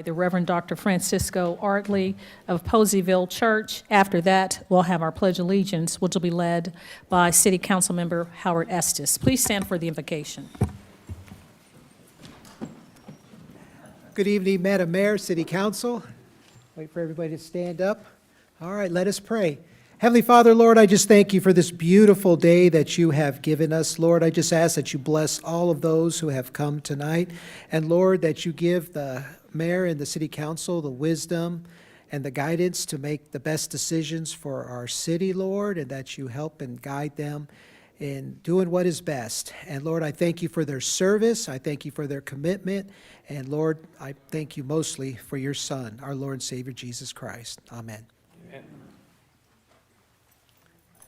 The Reverend Dr. Francisco Artley of Poseyville Church. After that, we'll have our Pledge of Allegiance, which will be led by City Council Member Howard Estes. Please stand for the invocation. Good evening, Madam Mayor, City Council. Wait for everybody to stand up. All right, let us pray. Heavenly Father, Lord, I just thank you for this beautiful day that you have given us. Lord, I just ask that you bless all of those who have come tonight. And Lord, that you give the mayor and the city council the wisdom and the guidance to make the best decisions for our city, Lord, and that you help and guide them in doing what is best. And Lord, I thank you for their service. I thank you for their commitment. And Lord, I thank you mostly for your Son, our Lord and Savior, Jesus Christ. Amen. Amen.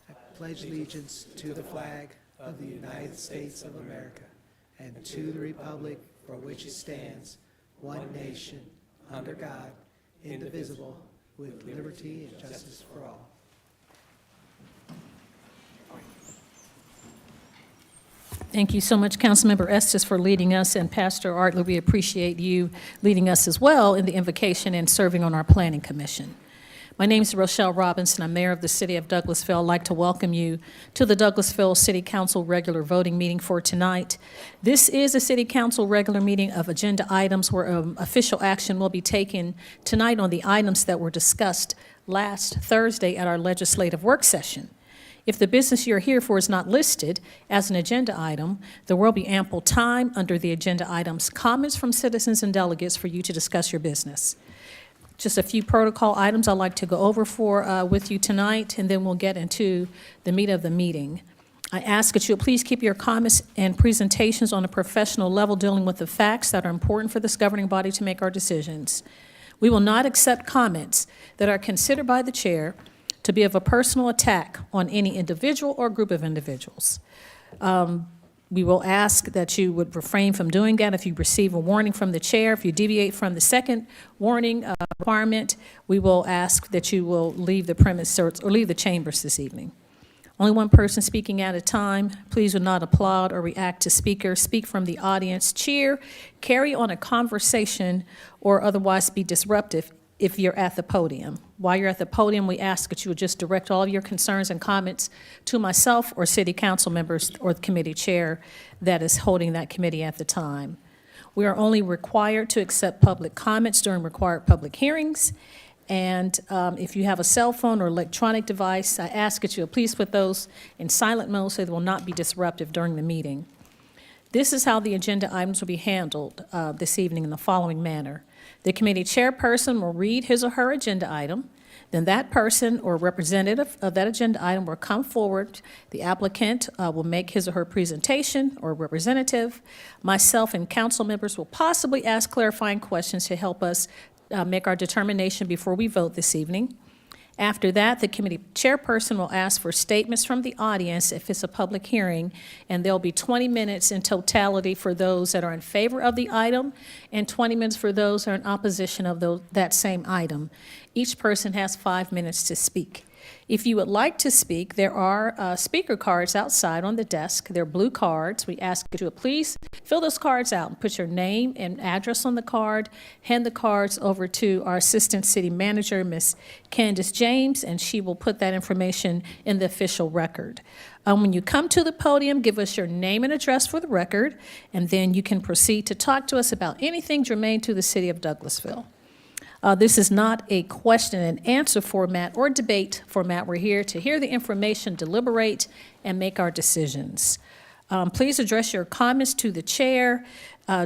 I pledge allegiance to the flag of the United States of America and to the republic for which it stands, one nation, under God, indivisible, with liberty and justice for all. Thank you so much, Councilmember Estes, for leading us, and Pastor Artley, we appreciate you leading us as well in the invocation and serving on our Planning Commission. My name is Rochelle Robinson. I'm Mayor of the City of Douglasville. I'd like to welcome you to the Douglasville City Council regular voting meeting for tonight. This is a City Council regular meeting of agenda items where official action will be taken tonight on the items that were discussed last Thursday at our legislative work session. If the business you're here for is not listed as an agenda item, there will be ample time under the agenda items, comments from citizens and delegates for you to discuss your business. Just a few protocol items I'd like to go over with you tonight, and then we'll get into the meat of the meeting. I ask that you please keep your comments and presentations on a professional level, dealing with the facts that are important for this governing body to make our decisions. We will not accept comments that are considered by the chair to be of a personal attack on any individual or group of individuals. We will ask that you would refrain from doing that if you receive a warning from the chair. If you deviate from the second warning requirement, we will ask that you will leave the premise or leave the chambers this evening. Only one person speaking at a time. Please do not applaud or react to speakers. Speak from the audience. Cheer, carry on a conversation, or otherwise be disruptive if you're at the podium. While you're at the podium, we ask that you would just direct all of your concerns and comments to myself or city council members or the committee chair that is holding that committee at the time. We are only required to accept public comments during required public hearings. And if you have a cell phone or electronic device, I ask that you would please put those in silent mode so they will not be disruptive during the meeting. This is how the agenda items will be handled this evening in the following manner. The committee chairperson will read his or her agenda item. Then that person or representative of that agenda item will come forward. The applicant will make his or her presentation, or representative. Myself and council members will possibly ask clarifying questions to help us make our determination before we vote this evening. After that, the committee chairperson will ask for statements from the audience if it's a public hearing, and there'll be 20 minutes in totality for those that are in favor of the item and 20 minutes for those that are in opposition of that same item. Each person has 5 minutes to speak. If you would like to speak, there are speaker cards outside on the desk. They're blue cards. We ask you to please fill those cards out and put your name and address on the card. Hand the cards over to our Assistant City Manager, Ms. Candace James, and she will put that information in the official record. When you come to the podium, give us your name and address for the record, and then you can proceed to talk to us about anything germane to the city of Douglasville. This is not a question and answer format or debate format. We're here to hear the information, deliberate, and make our decisions. Please address your comments to the chair.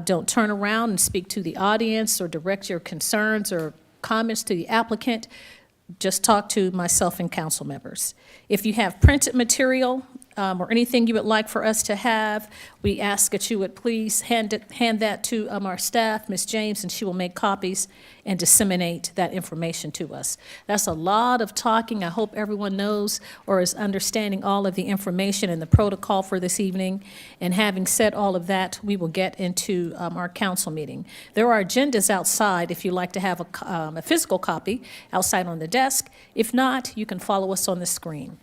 Don't turn around and speak to the audience or direct your concerns or comments to the applicant. Just talk to myself and council members. If you have printed material or anything you would like for us to have, we ask that you would please hand that to our staff, Ms. James, and she will make copies and disseminate that information to us. That's a lot of talking. I hope everyone knows or is understanding all of the information and the protocol for this evening. And having said all of that, we will get into our council meeting. There are agendas outside if you'd like to have a physical copy outside on the desk. If not, you can follow us on the screen.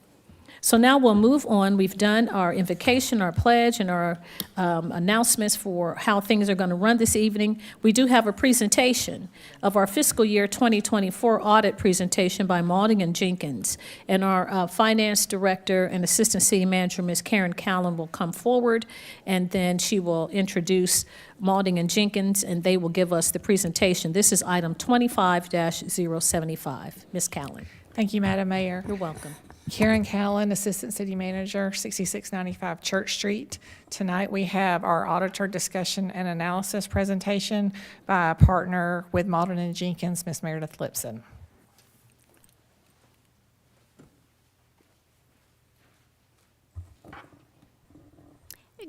So now we'll move on. We've done our invocation, our pledge, and our announcements for how things are going to run this evening. We do have a presentation of our fiscal year 2024 audit presentation by Maulding and Jenkins. And our finance director and assistant city manager, Ms. Karen Callan, will come forward, and then she will introduce Maulding and Jenkins, and they will give us the presentation. This is item 25-075. Ms. Callan. Thank you, Madam Mayor. You're welcome. Karen Callan, Assistant City Manager, 6695 Church Street. Tonight we have our auditor discussion and analysis presentation by a partner with Maulding and Jenkins, Ms. Meredith Lipson.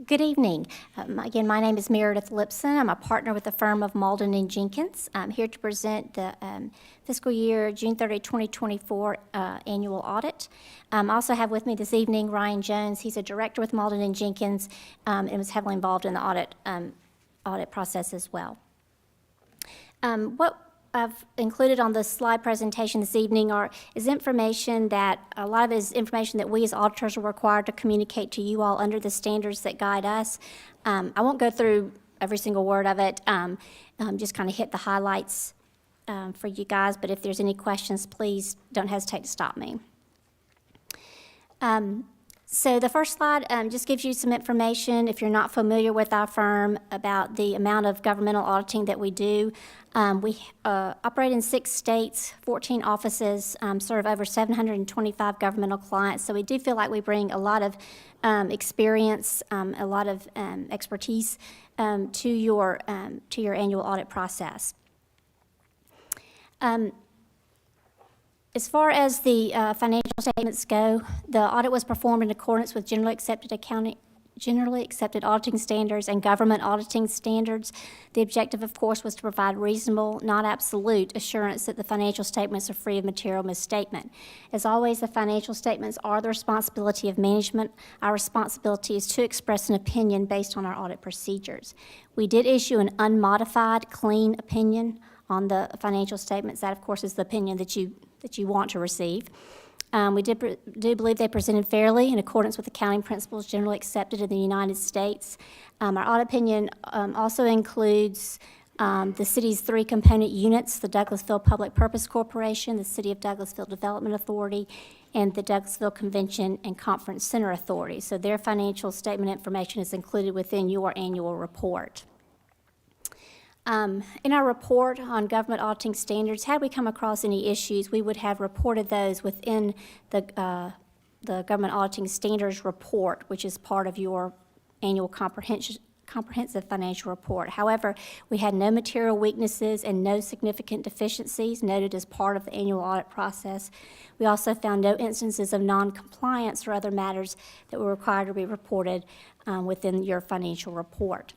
Good evening. Again, my name is Meredith Lipson. I'm a partner with the firm of Maulding and Jenkins. I'm here to present the fiscal year June 30, 2024 annual audit. I also have with me this evening Ryan Jones. He's a director with Maulding and Jenkins and was heavily involved in the audit process as well. What I've included on the slide presentation this evening is information that, a lot of it is information that we as auditors are required to communicate to you all under the standards that guide us. I won't go through every single word of it, just kind of hit the highlights for you guys, but if there's any questions, please don't hesitate to stop me. So the first slide just gives you some information, if you're not familiar with our firm, about the amount of governmental auditing that we do. We operate in 6 states, 14 offices, serve over 725 governmental clients. So we do feel like we bring a lot of experience, a lot of expertise to your annual audit process. As far as the financial statements go, the audit was performed in accordance with generally accepted auditing standards and government auditing standards. The objective, of course, was to provide reasonable, not absolute, assurance that the financial statements are free of material misstatement. As always, the financial statements are the responsibility of management. Our responsibility is to express an opinion based on our audit procedures. We did issue an unmodified, clean opinion on the financial statements. That, of course, is the opinion that you want to receive. We do believe they presented fairly in accordance with accounting principles generally accepted in the United States. Our audit opinion also includes the city's 3 component units, the Douglasville Public Purpose Corporation, the City of Douglasville Development Authority, and the Douglasville Convention and Conference Center Authority. So their financial statement information is included within your annual report. In our report on government auditing standards, had we come across any issues, we would have reported those within the government auditing standards report, which is part of your annual comprehensive financial report. However, we had no material weaknesses and no significant deficiencies noted as part of the annual audit process. We also found no instances of non-compliance or other matters that were required to be reported within your financial report.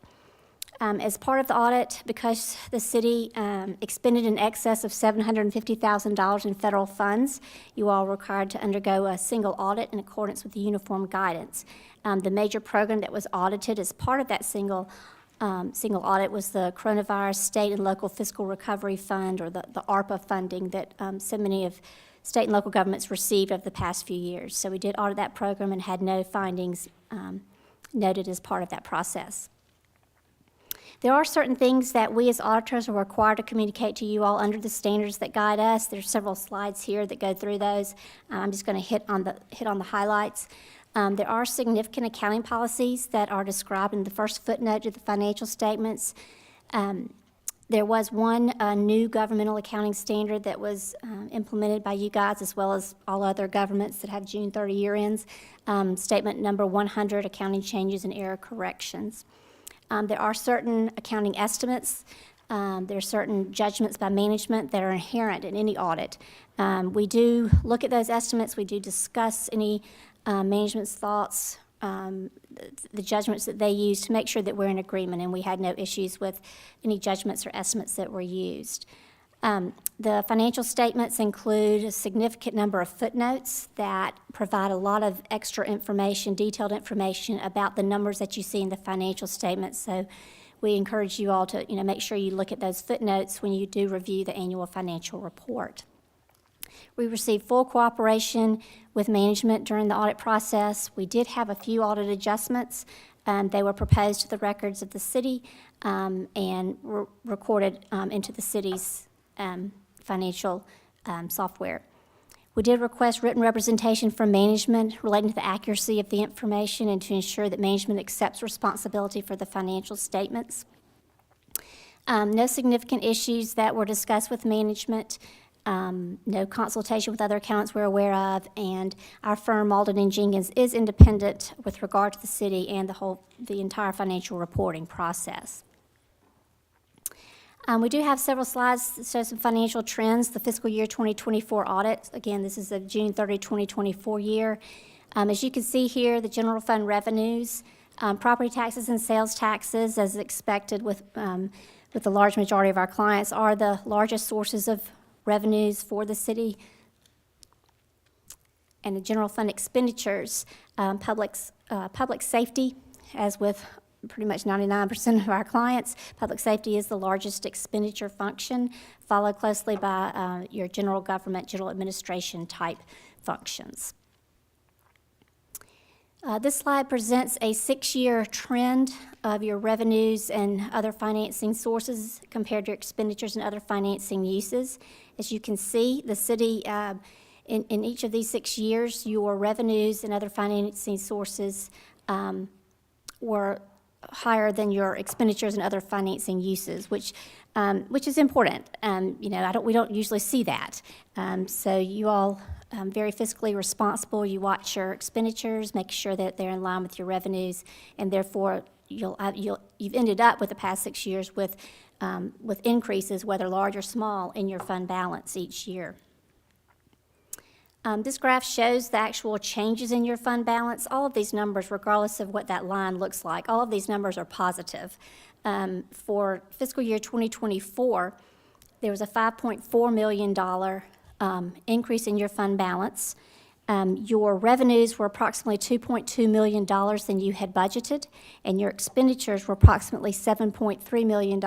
As part of the audit, because the city expended in excess of $750,000 in federal funds, you all were required to undergo a single audit in accordance with the uniform guidance. The major program that was audited as part of that single audit was the Coronavirus State and Local Fiscal Recovery Fund, or the ARPA funding that so many of state and local governments received over the past few years. So we did audit that program and had no findings noted as part of that process. There are certain things that we as auditors are required to communicate to you all under the standards that guide us. There's several slides here that go through those. I'm just going to hit on the highlights. There are significant accounting policies that are described in the first footnote of the financial statements. There was one new governmental accounting standard that was implemented by you guys, as well as all other governments that have June 30 year ends. Statement number 100, accounting changes and error corrections. There are certain accounting estimates. There are certain judgments by management that are inherent in any audit. We do look at those estimates. We do discuss any management's thoughts, the judgments that they use to make sure that we're in agreement, and we had no issues with any judgments or estimates that were used. The financial statements include a significant number of footnotes that provide a lot of extra information, detailed information about the numbers that you see in the financial statements. So we encourage you all to make sure you look at those footnotes when you do review the annual financial report. We received full cooperation with management during the audit process. We did have a few audit adjustments. They were proposed to the records of the city and were recorded into the city's financial software. We did request written representation from management relating to the accuracy of the information and to ensure that management accepts responsibility for the financial statements. No significant issues that were discussed with management. No consultation with other accountants we're aware of, and our firm, Malden & Jenkins, is independent with regard to the city and the entire financial reporting process. We do have several slides that show some financial trends. The fiscal year 2024 audit, again, this is the June 30, 2024 year. As you can see here, the general fund revenues, property taxes and sales taxes, as expected with the large majority of our clients, are the largest sources of revenues for the city. And the general fund expenditures, public safety, as with pretty much 99% of our clients, public safety is the largest expenditure function, followed closely by your general government, general administration type functions. This slide presents a 6-year trend of your revenues and other financing sources compared to your expenditures and other financing uses. As you can see, the city, in each of these 6 years, your revenues and other financing sources were higher than your expenditures and other financing uses, which is important. We don't usually see that. So you all very fiscally responsible. You watch your expenditures, make sure that they're in line with your revenues, and therefore you've ended up with the past 6 years with increases, whether large or small, in your fund balance each year. This graph shows the actual changes in your fund balance. All of these numbers, regardless of what that line looks like, all of these numbers are positive. For fiscal year 2024, there was a $5.4 million increase in your fund balance. Your revenues were approximately $2.2 million than you had budgeted, and your expenditures were approximately $7.3 million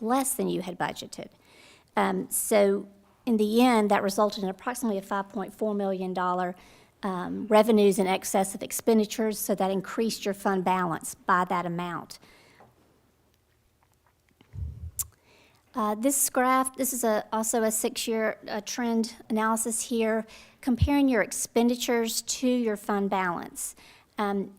less than you had budgeted. So in the end, that resulted in approximately a $5.4 million revenues in excess of expenditures, so that increased your fund balance by that amount. This graph, this is also a 6-year trend analysis here, comparing your expenditures to your fund balance. And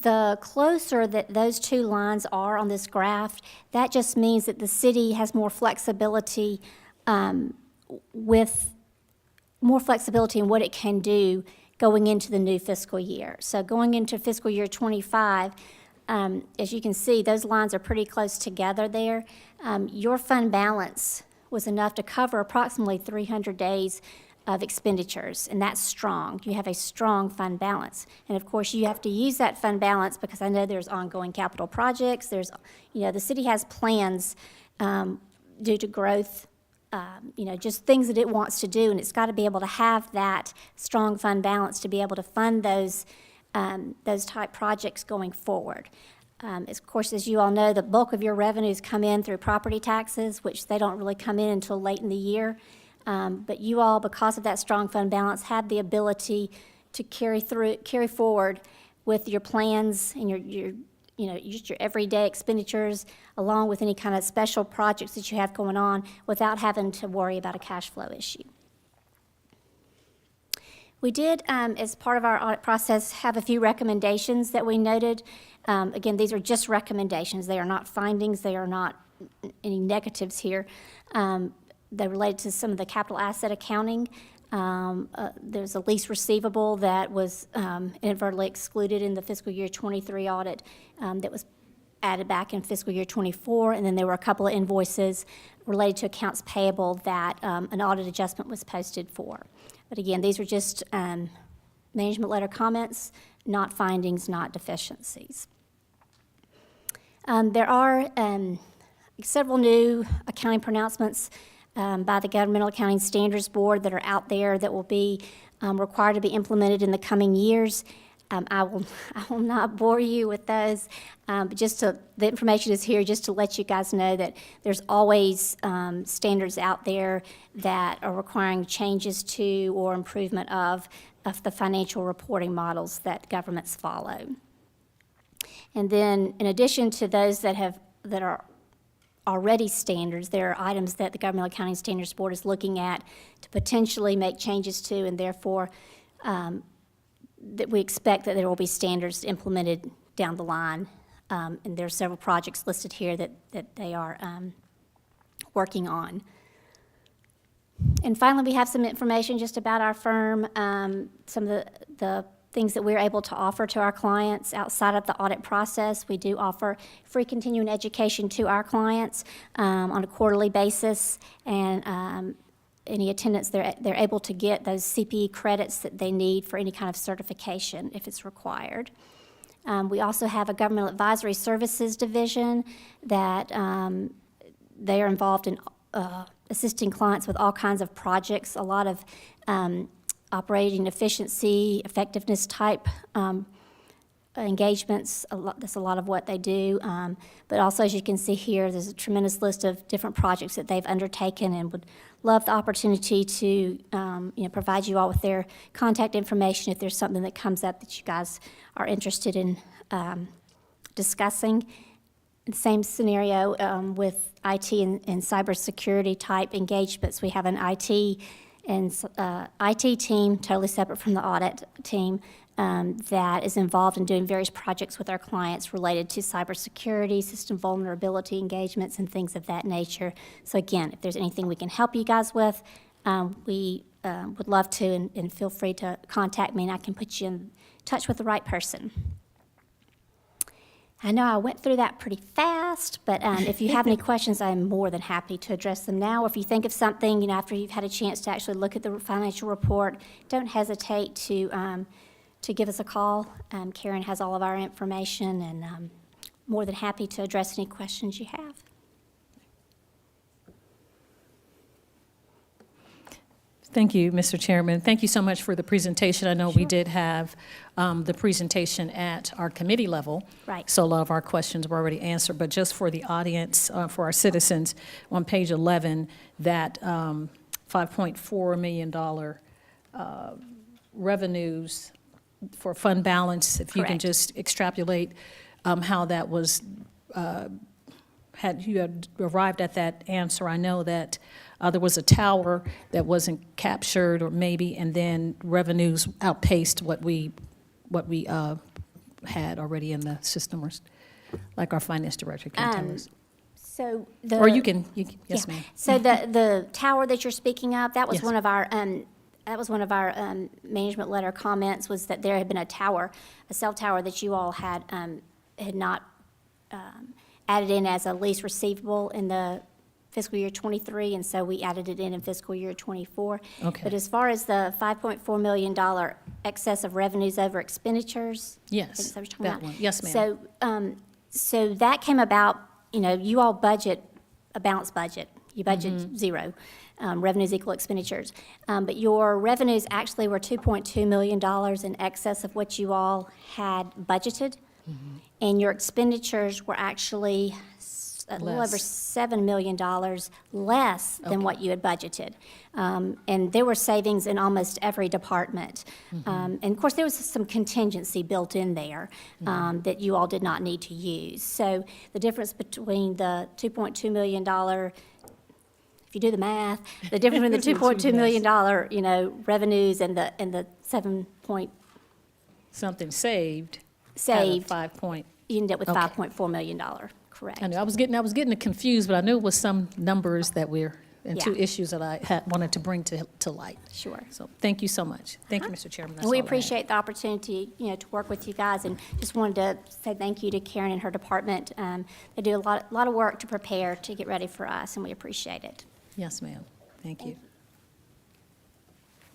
the closer that those two lines are on this graph, that just means that the city has more flexibility in what it can do going into the new fiscal year. So going into fiscal year 25, as you can see, those lines are pretty close together there. Your fund balance was enough to cover approximately 300 days of expenditures, and that's strong. You have a strong fund balance. And of course, you have to use that fund balance because I know there's ongoing capital projects. The city has plans due to growth, just things that it wants to do, and it's got to be able to have that strong fund balance to be able to fund those type projects going forward. Of course, as you all know, the bulk of your revenues come in through property taxes, which they don't really come in until late in the year. But you all, because of that strong fund balance, have the ability to carry forward with your plans and your everyday expenditures, along with any kind of special projects that you have going on, without having to worry about a cash flow issue. We did, as part of our audit process, have a few recommendations that we noted. Again, these are just recommendations. They are not findings. They are not any negatives here. They related to some of the capital asset accounting. There's a lease receivable that was inadvertently excluded in the fiscal year 23 audit that was added back in fiscal year 24, and then there were a couple of invoices related to accounts payable that an audit adjustment was posted for. But again, these were just management letter comments, not findings, not deficiencies. There are several new accounting pronouncements by the Governmental Accounting Standards Board that are out there that will be required to be implemented in the coming years. I will not bore you with those, but the information is here just to let you guys know that there's always standards out there that are requiring changes to or improvement of the financial reporting models that governments follow. And then, in addition to those that are already standards, there are items that the Government Accounting Standards Board is looking at to potentially make changes to, and therefore that we expect that there will be standards implemented down the line. And there are several projects listed here that they are working on. And finally, we have some information just about our firm, some of the things that we're able to offer to our clients outside of the audit process. We do offer free continuing education to our clients on a quarterly basis, and any attendance they're able to get those CPE credits that they need for any kind of certification if it's required. We also have a government advisory services division that they are involved in assisting clients with all kinds of projects, a lot of operating efficiency, effectiveness type engagements. That's a lot of what they do. But also, as you can see here, there's a tremendous list of different projects that they've undertaken, and would love the opportunity to provide you all with their contact information if there's something that comes up that you guys are interested in discussing. Same scenario with IT and cybersecurity type engagements. We have an IT team, totally separate from the audit team, that is involved in doing various projects with our clients related to cybersecurity, system vulnerability engagements, and things of that nature. So again, if there's anything we can help you guys with, we would love to, and feel free to contact me, and I can put you in touch with the right person. I know I went through that pretty fast, but if you have any questions, I'm more than happy to address them now. Or if you think of something, after you've had a chance to actually look at the financial report, don't hesitate to give us a call. Karen has all of our information, and I'm more than happy to address any questions you have. Thank you, Mr. Chairman. Thank you so much for the presentation. I know we did have the presentation at our committee level. Right. So a lot of our questions were already answered, but just for the audience, for our citizens, on page 11, that $5.4 million revenues for fund balance, if you can Correct. just extrapolate how that was, had you had arrived at that answer. I know that there was a tower that wasn't captured, or maybe, and then revenues outpaced what we had already in the system, or like our finance director can tell us. So Or you can, yes, Yeah. ma'am. So the tower that you're speaking of, that was Yes. one of our management letter comments, was that there had been a tower, a cell tower that you all had not added in as a lease receivable in the fiscal year '23, and so we added it in fiscal year '24. Okay. But as far as the $5.4 million excess of revenues over expenditures, I think Yes, that's what you're talking that about. one. Yes, ma'am. So that came about, you all budget a balanced budget. You budget zero. Revenues equal expenditures. But your revenues actually were $2.2 million in excess of what you all had budgeted. And your expenditures were actually a little over Less. $7 million less than what you had budgeted. And there were savings in almost every department. And of course, there was some contingency built in there that you all did not need to use. So the difference between the $2.2 million, if you do the math, the difference between the $2.2 million, revenues and the 7 point Something saved. saved, Out of 5 point. you end up with Okay. $5.4 million, correct? I know, I was getting confused, but I knew it was some numbers that were, and two Yeah. issues that I had wanted to bring to light. Sure. So thank you so much. Thank you, Mr. Chairman. That's And we all I had. appreciate the opportunity, to work with you guys, and just wanted to say thank you to Karen and her department. They do a lot of work to prepare to get ready for us, and we appreciate it. Yes, ma'am. Thank you.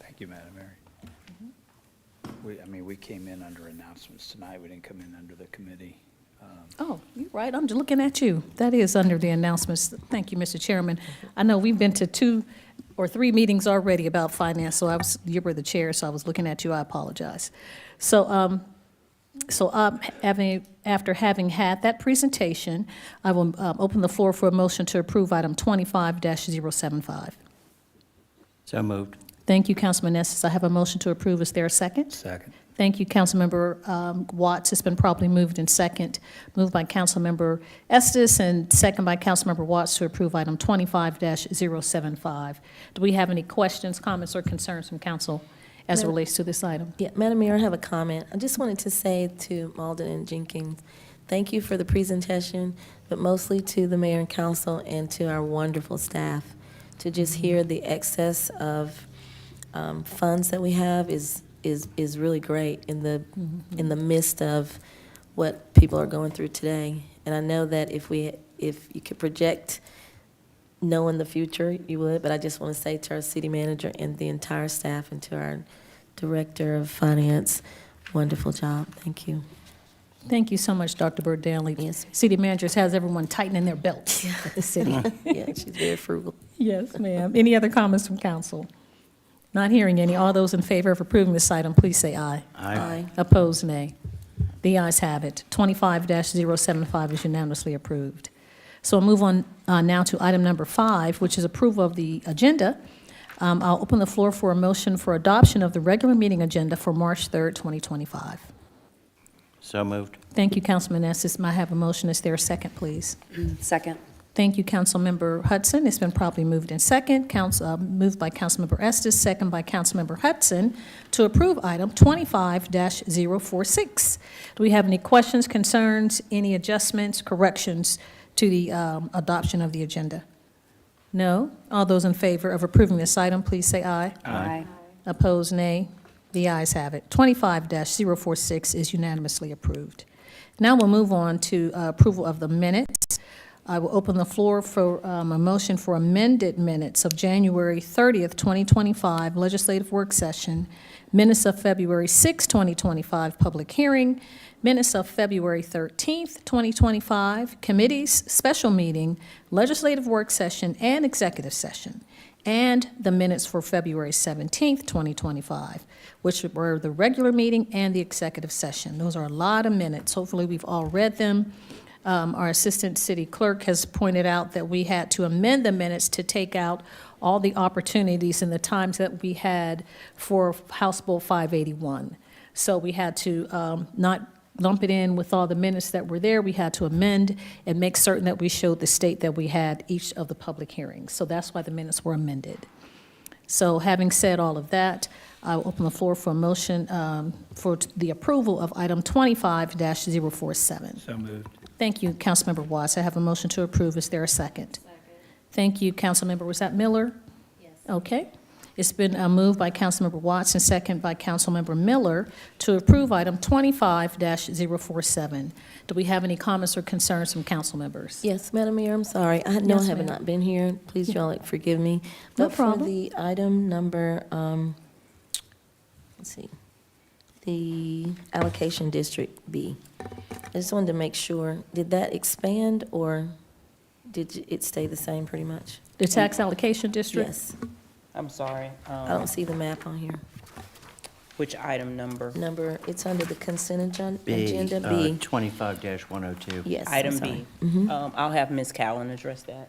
Thank you, Madam Mayor. We came in under announcements tonight. We didn't come in under the committee. Oh, you're right. I'm just looking at you. That is under the announcements. Thank you, Mr. Chairman. I know we've been to 2 or 3 meetings already about finance, so you were the chair, so I was looking at you. I apologize. So So after having had that presentation, I will open the floor for a motion to approve item 25-075. So moved. Thank you, Councilman Estes. I have a motion to approve. Is there a second? Second. Thank you, Councilmember Watts. It's been properly moved in second. Moved by Councilmember Estes and second by Councilmember Watts to approve item 25-075. Do we have any questions, comments, or concerns from council as it relates to this item? Yeah, Madam Mayor, I have a comment. I just wanted to say to Malden and Jenkins, thank you for the presentation, but mostly to the mayor and council and to our wonderful staff. To just hear the excess of funds that we have is really great in the midst of what people are going through today. And I know that if you could project knowing the future, you would, but I just want to say to our city manager and the entire staff and to our director of finance, wonderful job. Thank you. Thank you so much, Dr. Bird Danley. Yes. City managers has everyone tightening their belts at the city. Yeah, she's very frugal. Yes, ma'am. Any other comments from council? Not hearing any. All those in favor of approving this item, please say aye. Aye. Opposed, nay. The ayes have it. 25-075 is unanimously approved. So we'll move on now to item number 5, which is approval of the agenda. I'll open the floor for a motion for adoption of the regular meeting agenda for March 3rd, 2025. So moved. Thank you, Councilman Estes. May I have a motion? Is there a second, please? Second. Thank you, Councilmember Hudson. It's been properly moved in second. Moved by Councilmember Estes, second by Councilmember Hudson, to approve item 25-046. Do we have any questions, concerns, any adjustments, corrections to the adoption of the agenda? No? All those in favor of approving this item, please say aye. Aye. Opposed, nay. The ayes have it. 25-046 is unanimously approved. Now we'll move on to approval of the minutes. I will open the floor for a motion for amended minutes of January 30th, 2025 legislative work session, minutes of February 6, 2025 public hearing, minutes of February 13th, 2025 committees, special meeting, legislative work session, and executive session, and the minutes for February 17th, 2025, which were the regular meeting and the executive session. Those are a lot of minutes. Hopefully, we've all read them. Our Assistant City Clerk has pointed out that we had to amend the minutes to take out all the opportunities and the times that we had for House Bill 581. So we had to not lump it in with all the minutes that were there. We had to amend and make certain that we showed the state that we had each of the public hearings. So that's why the minutes were amended. So having said all of that, I will open the floor for a motion for the approval of item 25-047. So moved. Thank you, Councilmember Watts. I have a motion to approve. Is there a second? Thank you, Councilmember, was that Miller? Yes. Okay. It's been moved by Councilmember Watts and second by Councilmember Miller to approve item 25-047. Do we have any comments or concerns from council members? Yes, Madam Mayor, I'm sorry. I know I Yes, have ma'am. not been here. Please, y'all, forgive me. No But problem. for the item number, let's see, the allocation district B, I just wanted to make sure, did that expand or did it stay the same pretty much? The tax allocation district? Yes. I'm sorry. I don't see the map on here. Which item number? Number, it's under the consent B, agenda B. 25-102. Yes. I'm Item sorry. B. I'll have Ms. Cowan address that.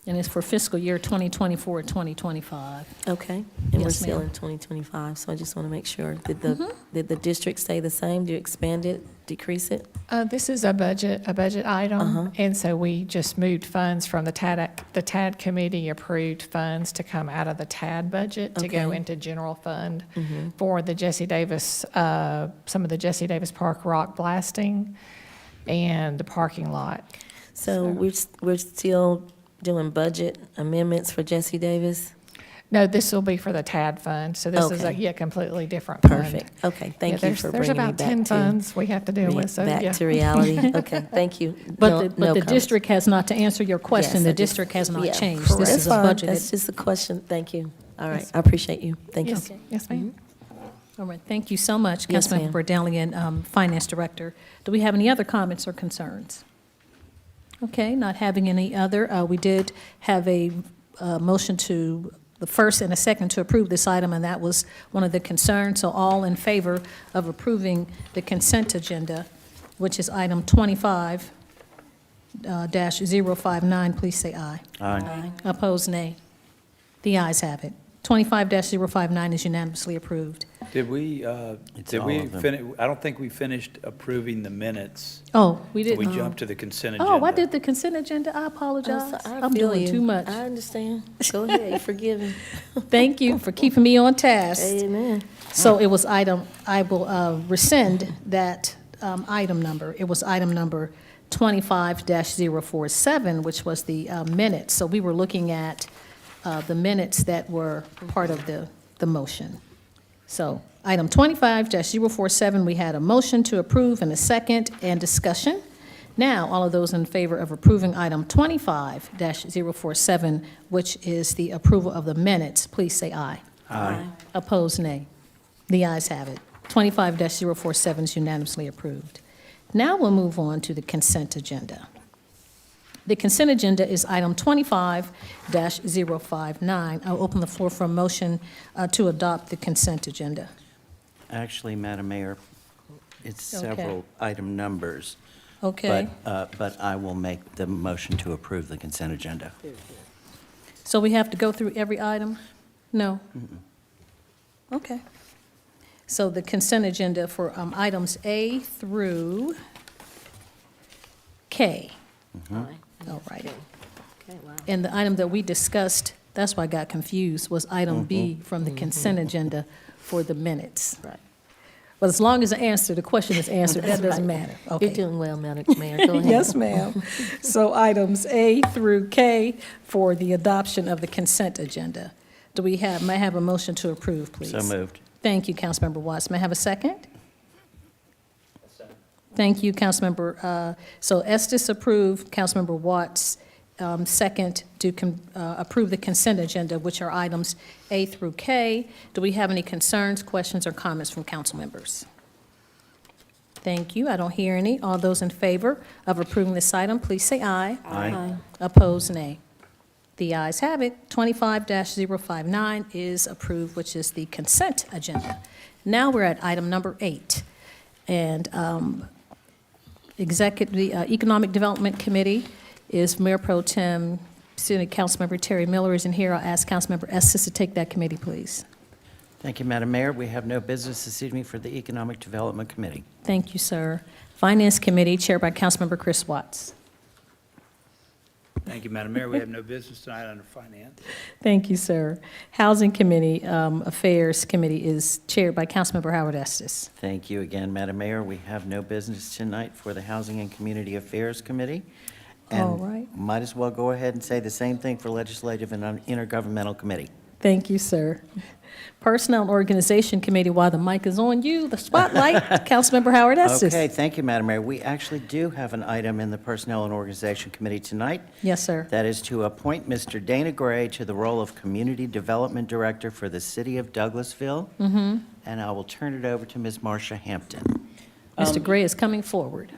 And it's for fiscal year 2024 and 2025. Okay, and we're Yes, still ma'am. in 2025, so I just want to make sure. Did the district stay the same? Do you expand it, decrease it? This is a budget item, and so we just moved funds from the TAD committee approved funds to come out of the TAD budget to go Okay. into general fund for the Jesse Davis, some of the Jesse Davis Park rock blasting and the parking lot. So we're still doing budget amendments for Jesse Davis? No, this will be for the TAD fund, so this is a, Okay. completely different fund. Perfect. Okay, thank Yeah, you for there's bringing me about back 10 to, funds we have to deal with, so, yeah. back to reality. Okay, thank you. But No- the no the comments. district has not, to answer your question, Yes, the I just- district has not yeah, changed. correct. This That's is a fine. budget. That's just a question. Thank you. All right, I appreciate you. Thank you. Yes, yes, ma'am. All right, thank you so much, Yes, ma'am. Councilmember Dalian, Finance Director. Do we have any other comments or concerns? Okay, not having any other, we did have a motion to the first and a second to approve this item, and that was one of the concerns. So all in favor of approving the consent agenda, which is item 25-059, please say aye. Aye. Opposed, nay. The ayes have it. 25-059 is unanimously approved. Did we, It's did all we of them. finish, I don't think we finished approving the minutes. Oh, we We didn't. jumped to the consent agenda. Oh, I did the consent agenda. I apologize. I'm feel doing you. too much. I understand. Go ahead, you're forgiven. Thank you for keeping me on task. Amen. So it was I will rescind that item number. It was item number 25-047, which was the minutes. So we were looking at the minutes that were part of the motion. So item 25-047, we had a motion to approve and a second and discussion. Now, all of those in favor of approving item 25-047, which is the approval of the minutes, please say aye. Aye. Opposed, nay. The ayes have it. 25-047 is unanimously approved. Now we'll move on to the consent agenda. The consent agenda is item 25-059. I'll open the floor for a motion to adopt the consent agenda. Actually, Madam Mayor, it's Okay. several item numbers. Okay? But I will make the motion to approve the consent agenda. So we have to go through every item? No? Okay. So the consent agenda for items A through K. All right. Okay, wow. And the item that we discussed, that's why I got confused, was item B from the consent agenda for the minutes. Right. But as long as the question is answered, that doesn't matter. You're Okay. doing well, Madam Mayor. Go ahead. Yes, ma'am. So items A through K for the adoption of the consent agenda. May I have a motion to approve, please? So moved. Thank you, Councilmember Watts. May I have a second? Thank you, Councilmember. So Estes approved, Councilmember Watts second to approve the consent agenda, which are items A through K. Do we have any concerns, questions, or comments from council members? Thank you. I don't hear any. All those in favor of approving this item, please say aye. Aye. Opposed, nay. The ayes have it. 25-059 is approved, which is the consent agenda. Now we're at item number 8. And the Economic Development Committee is Mayor Pro Tem, City Councilmember Terry Miller is in here. I'll ask Councilmember Estes to take that committee, please. Thank you, Madam Mayor. We have no business this evening for the Economic Development Committee. Thank you, sir. Finance Committee, chaired by Councilmember Chris Watts. Thank you, Madam Mayor. We have no business tonight under finance. Thank you, sir. Housing Committee, Affairs Committee is chaired by Councilmember Howard Estes. Thank you again, Madam Mayor. We have no business tonight for the Housing and Community Affairs Committee. All And right. might as well go ahead and say the same thing for Legislative and Intergovernmental Committee. Thank you, sir. Personnel and Organization Committee, while the mic is on you, the spotlight, Councilmember Howard Estes. Okay, thank you, Madam Mayor. We actually do have an item in the Personnel and Organization Committee tonight. Yes, sir. That is to appoint Mr. Dana Gray to the role of Community Development Director for the City of Douglasville. And I will turn it over to Ms. Marcia Hampton. Mr. Gray is coming forward.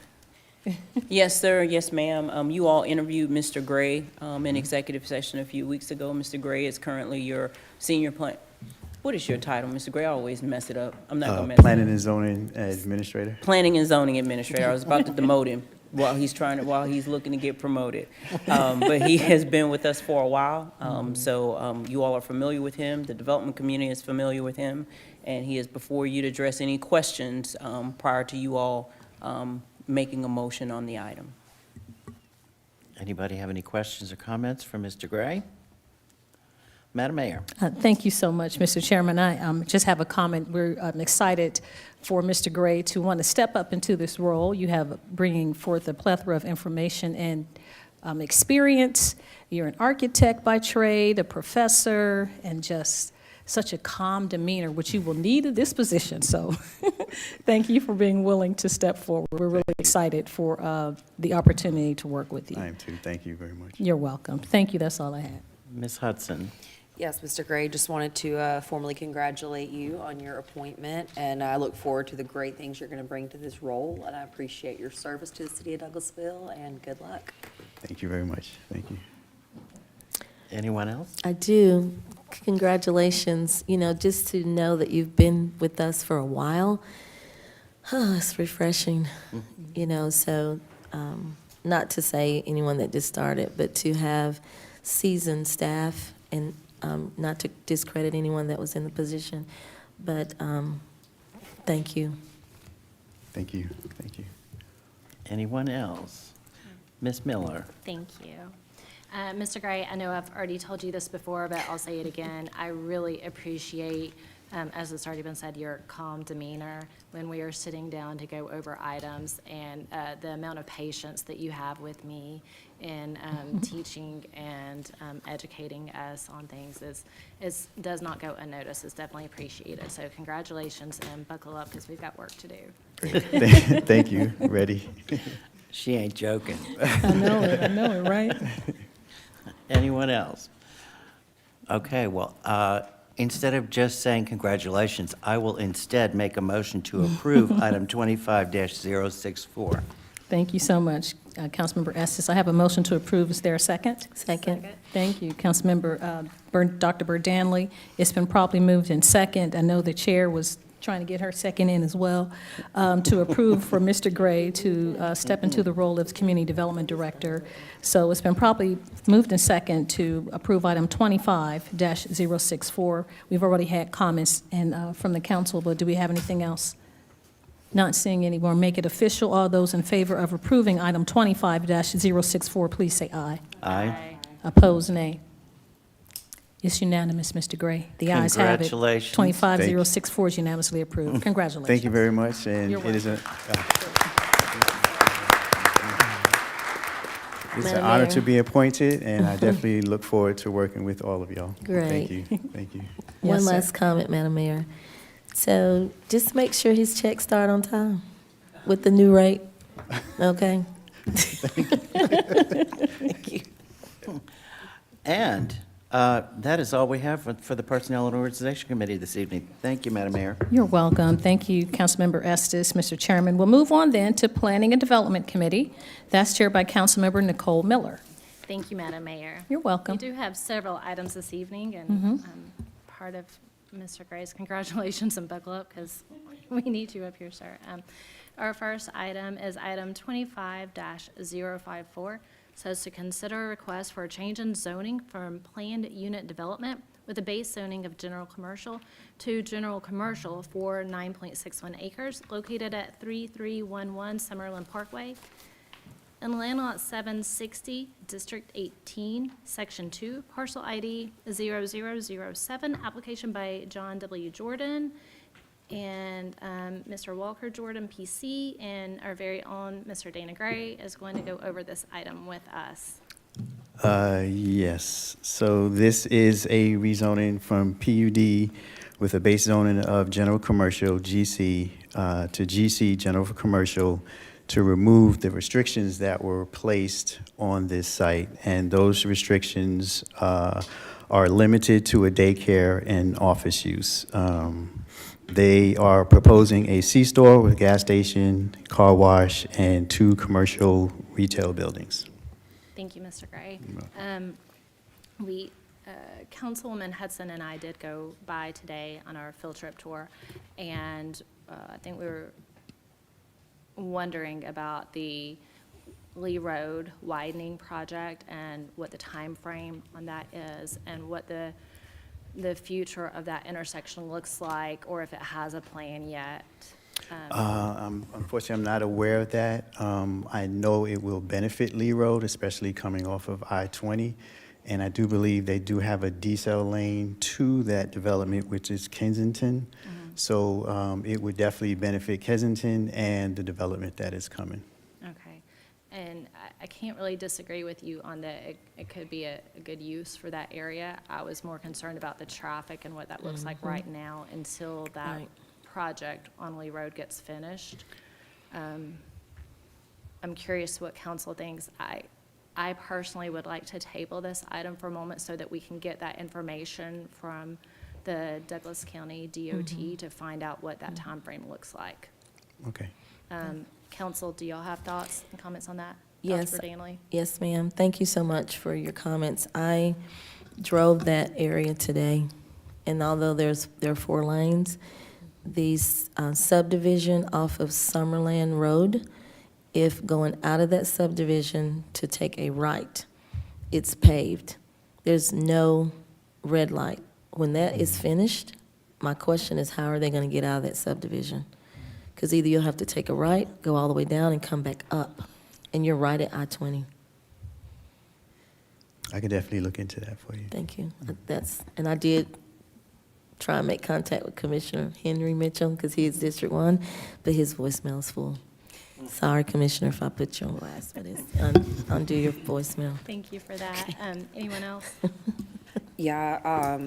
Yes, sir. Yes, ma'am. You all interviewed Mr. Gray in executive session a few weeks ago. Mr. Gray is currently your senior plan. What is your title, Mr. Gray? I always mess it up. I'm not gonna mess it up. Planning and zoning administrator. Planning and zoning administrator. I was about to demote him while he's looking to get promoted. But he has been with us for a while. So you all are familiar with him. The development community is familiar with him. And he is before you to address any questions prior to you all making a motion on the item. Anybody have any questions or comments for Mr. Gray? Madam Mayor. Thank you so much, Mr. Chairman. I just have a comment. We're excited for Mr. Gray to want to step up into this role. You have bringing forth a plethora of information and experience. You're an architect by trade, a professor, and just such a calm demeanor, which you will need in this position. So thank you for being willing to step forward. We're really excited for the opportunity to work with you. I am too. Thank you very much. You're welcome. Thank you. That's all I had. Ms. Hudson. Yes, Mr. Gray, just wanted to formally congratulate you on your appointment, and I look forward to the great things you're going to bring to this role, and I appreciate your service to the city of Douglasville, and good luck. Thank you very much. Thank you. Anyone else? I do. congratulations. You know, just to know that you've been with us for a while, it's refreshing, you know, so not to say anyone that just started, but to have seasoned staff and not to discredit anyone that was in the position, but thank you. Thank you. Thank you. Anyone else? Ms. Miller? Thank you. Mr. Gray, I know I've already told you this before, but I'll say it again. I really appreciate, as it's already been said, your calm demeanor when we are sitting down to go over items, and the amount of patience that you have with me in teaching and educating us on things does not go unnoticed. It's definitely appreciated. So congratulations, and buckle up because we've got work to do. Thank you. Ready? She ain't joking. I know it, right? Anyone else? Okay, well, instead of just saying congratulations, I will instead make a motion to approve item 25-064. Thank you so much, Councilmember Estes. I have a motion to approve. Is there a second? Second. Thank you, Councilmember Dr. Burdanley. It's been properly moved in second. I know the chair was trying to get her second in as well, to approve for Mr. Gray to step into the role of Community Development Director. So it's been properly moved in second to approve item 25-064. We've already had comments from the council, but do we have anything else? Not seeing any more. Make it official. All those in favor of approving item 25-064, please say aye. Aye. Opposed, nay. It's unanimous, Mr. Gray. The ayes have it. Congratulations. 25-064 is unanimously approved. Congratulations. Thank you very much, and You're it is it's an Madam honor Mayor. to be appointed, and I definitely look forward to working with all of y'all. Great. Thank you. Thank you. One Yes, sir. last comment, Madam Mayor. So just make sure his checks start on time with the new rate, okay? Thank you. And that is all we have for the Personnel and Organization Committee this evening. Thank you, Madam Mayor. You're welcome. Thank you, Councilmember Estes, Mr. Chairman. We'll move on then to Planning and Development Committee. That's chaired by Councilmember Nicole Miller. Thank you, Madam Mayor. You're welcome. We do have several items this evening, and part of Mr. Gray's congratulations and buckle up because we need you up here, sir. Our first item is item 25-054. Says to consider a request for a change in zoning from planned unit development with a base zoning of general commercial to general commercial for 9.61 acres located at 3311 Summerlin Parkway in Land Lot 760, District 18, Section 2, Parcel ID 0007, application by John W. Jordan and Mr. Walker Jordan, PC, and our very own Mr. Dana Gray is going to go over this item with us. Yes. So this is a rezoning from PUD with a base zoning of general commercial, GC, to GC, general commercial, to remove the restrictions that were placed on this site. And those restrictions are limited to a daycare and office use. They are proposing a C-store with gas station, car wash, and 2 commercial retail buildings. Thank you, Mr. Gray. Councilwoman Hudson and I did go by today on our field trip tour, and I think we were wondering about the Lee Road widening project and what the time frame on that is, and what the future of that intersection looks like, or if it has a plan yet. Unfortunately, I'm not aware of that. I know it will benefit Lee Road, especially coming off of I-20. And I do believe they do have a decel lane to that development, which is Kensington. So it would definitely benefit Kensington and the development that is coming. Okay. And I can't really disagree with you on that. It could be a good use for that area. I was more concerned about the traffic and what that looks like right now until that Right. project on Lee Road gets finished. I'm curious what council thinks. I personally would like to table this item for a moment so that we can get that information from the Douglas County DOT to find out what that timeframe looks like. Okay. Council, do y'all have thoughts and comments on that? Yes. Dr. Danley? Yes, ma'am. Thank you so much for your comments. I drove that area today, and although there are 4 lanes, the subdivision off of Summerland Road, if going out of that subdivision to take a right, it's paved. There's no red light. When that is finished, my question is, how are they going to get out of that subdivision? Because either you'll have to take a right, go all the way down, and come back up, and you're right at I-20. I can definitely look into that for you. Thank you. And I did try and make contact with Commissioner Henry Mitchell, because he is District 1, but his voicemail is full. Sorry, Commissioner, if I put you on blast, but it's undo your voicemail. Thank you for that. Anyone else? Yeah,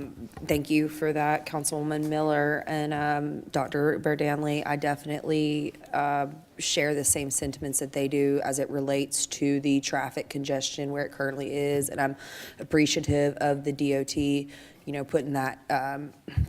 thank you for that, Councilwoman Miller and Dr. Berdanley. I definitely share the same sentiments that they do as it relates to the traffic congestion where it currently is, and I'm appreciative of the DOT, putting that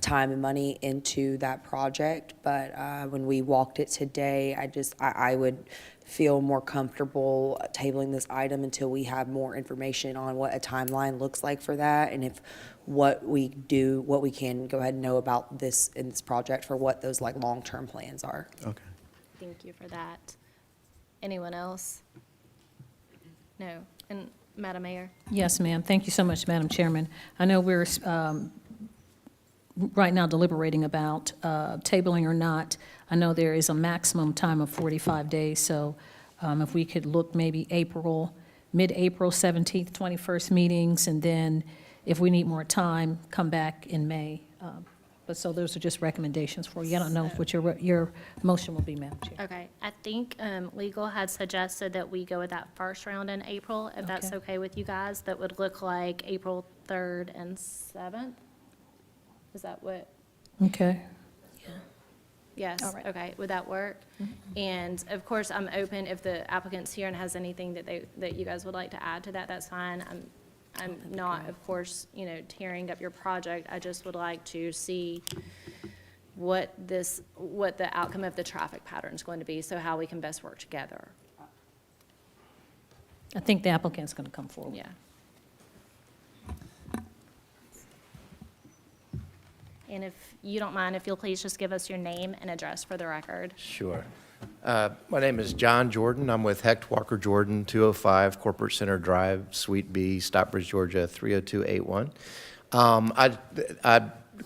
time and money into that project. But when we walked it today, I would feel more comfortable tabling this item until we have more information on what a timeline looks like for that, and if what we can go ahead and know about this in this project for what those long-term plans are. Okay. Thank you for that. Anyone else? No. And Madam Mayor? Yes, ma'am. Thank you so much, Madam Chairman. I know we're right now deliberating about tabling or not. I know there is a maximum time of 45 days, so if we could look maybe mid-April, 17th, 21st meetings, and then if we need more time, come back in May. But so those are just recommendations for you. I don't know what your motion will be, Madam Chair. Okay, I think legal had suggested that we go with that first round in April, if that's Okay. okay with you guys. That would look like April 3rd and 7th. Is that what? Okay. Yes, All right. okay, would that work? And of course, I'm open, if the applicant's here and has anything that you guys would like to add to that, that's fine. I'm not, of course, tearing up your project. I just would like to see what the outcome of the traffic pattern is going to be, so how we can best work together. I think the applicant's going to come forward. Yeah. And if you don't mind, if you'll please just give us your name and address for the record. Sure. My name is John Jordan. I'm with Hecht Walker Jordan, 205 Corporate Center Drive, Suite B, Stockbridge, Georgia, 30281. I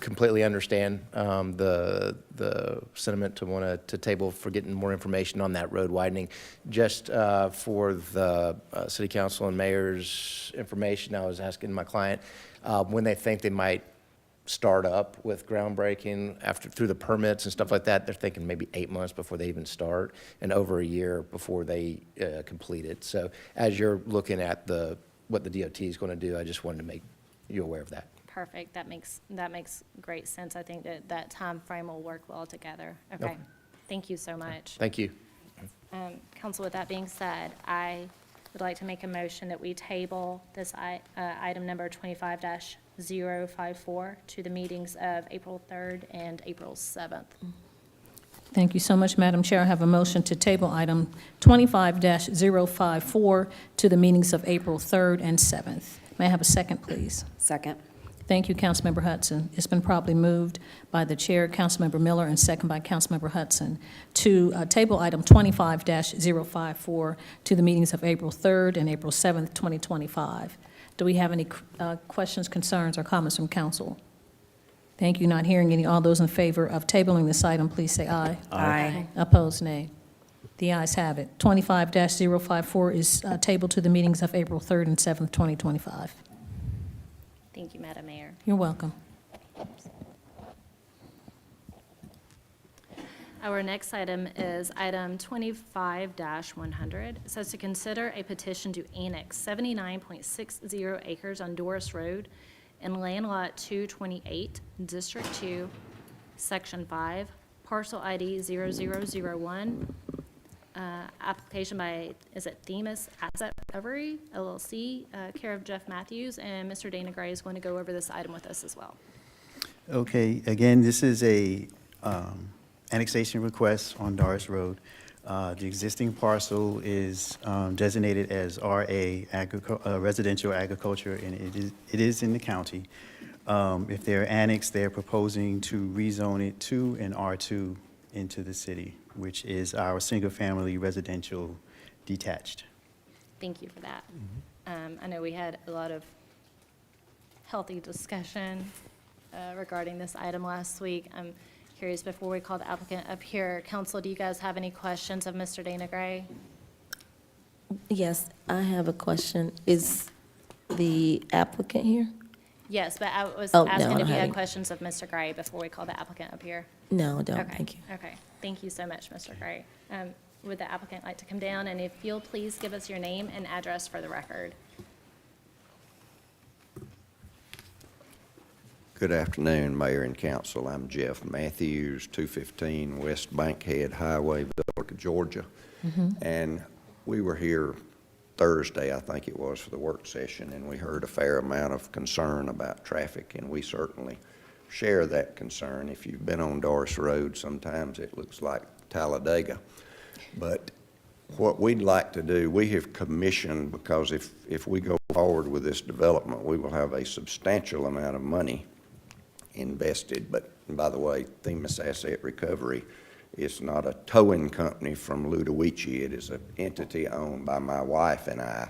completely understand the sentiment to want to table for getting more information on that road widening. Just for the city council and mayor's information, I was asking my client when they think they might start up with groundbreaking through the permits and stuff like that. They're thinking maybe 8 months before they even start, and over a year before they complete it. So as you're looking at what the DOT is going to do, I just wanted to make you aware of that. Perfect, that makes great sense. I think that time frame will work well together. Okay, Okay. thank you so much. Thank you. Council, with that being said, I would like to make a motion that we table this item number 25-054 to the meetings of April 3rd and April 7th. Thank you so much, Madam Chair. I have a motion to table item 25-054 to the meetings of April 3rd and 7th. May I have a second, please? Second. Thank you, Councilmember Hudson. It's been properly moved by the Chair, Councilmember Miller, and second by Councilmember Hudson to table item 25-054 to the meetings of April 3rd and April 7th, 2025. Do we have any questions, concerns, or comments from council? Thank you. Not hearing any. All those in favor of tabling this item, please say aye. Aye. Opposed, nay. The ayes have it. 25-054 is tabled to the meetings of April 3rd and 7th, 2025. Thank you, Madam Mayor. You're welcome. Our next item is item 25-100. It says to consider a petition to annex 79.60 acres on Doris Road in Land Lot 228, District 2, Section 5, parcel ID 0001. Application by, is it Themis Asset Recovery, LLC, care of Jeff Matthews, and Mr. Dana Gray is going to go over this item with us as well. Okay, again, this is a annexation request on Doris Road. The existing parcel is designated as RA, residential agriculture, and it is in the county. If they're annexed, they're proposing to rezone it to an R2 into the city, which is our single-family residential detached. Thank you for that. I know we had a lot of healthy discussion regarding this item last week. I'm curious, before we call the applicant up here, council, do you guys have any questions of Mr. Dana Gray? Yes, I have a question. Is the applicant here? Yes, but I was Oh, no, I asking don't if you have had any. questions of Mr. Gray before we call the applicant up here. No, I don't, Okay, thank you. Okay, thank you so much, Mr. Gray. Would the applicant like to come down, and if you'll please give us your name and address for the record? Good afternoon, Mayor and Council. I'm Jeff Matthews, 215 West Bankhead Highway, Villica, Georgia. And we were here Thursday, I think it was, for the work session, and we heard a fair amount of concern about traffic, and we certainly share that concern. If you've been on Doris Road, sometimes it looks like Talladega. But what we'd like to do, we have commissioned, because if we go forward with this development, we will have a substantial amount of money invested. But by the way, Themis Asset Recovery is not a towing company from Ludowici. It is an entity owned by my wife and I.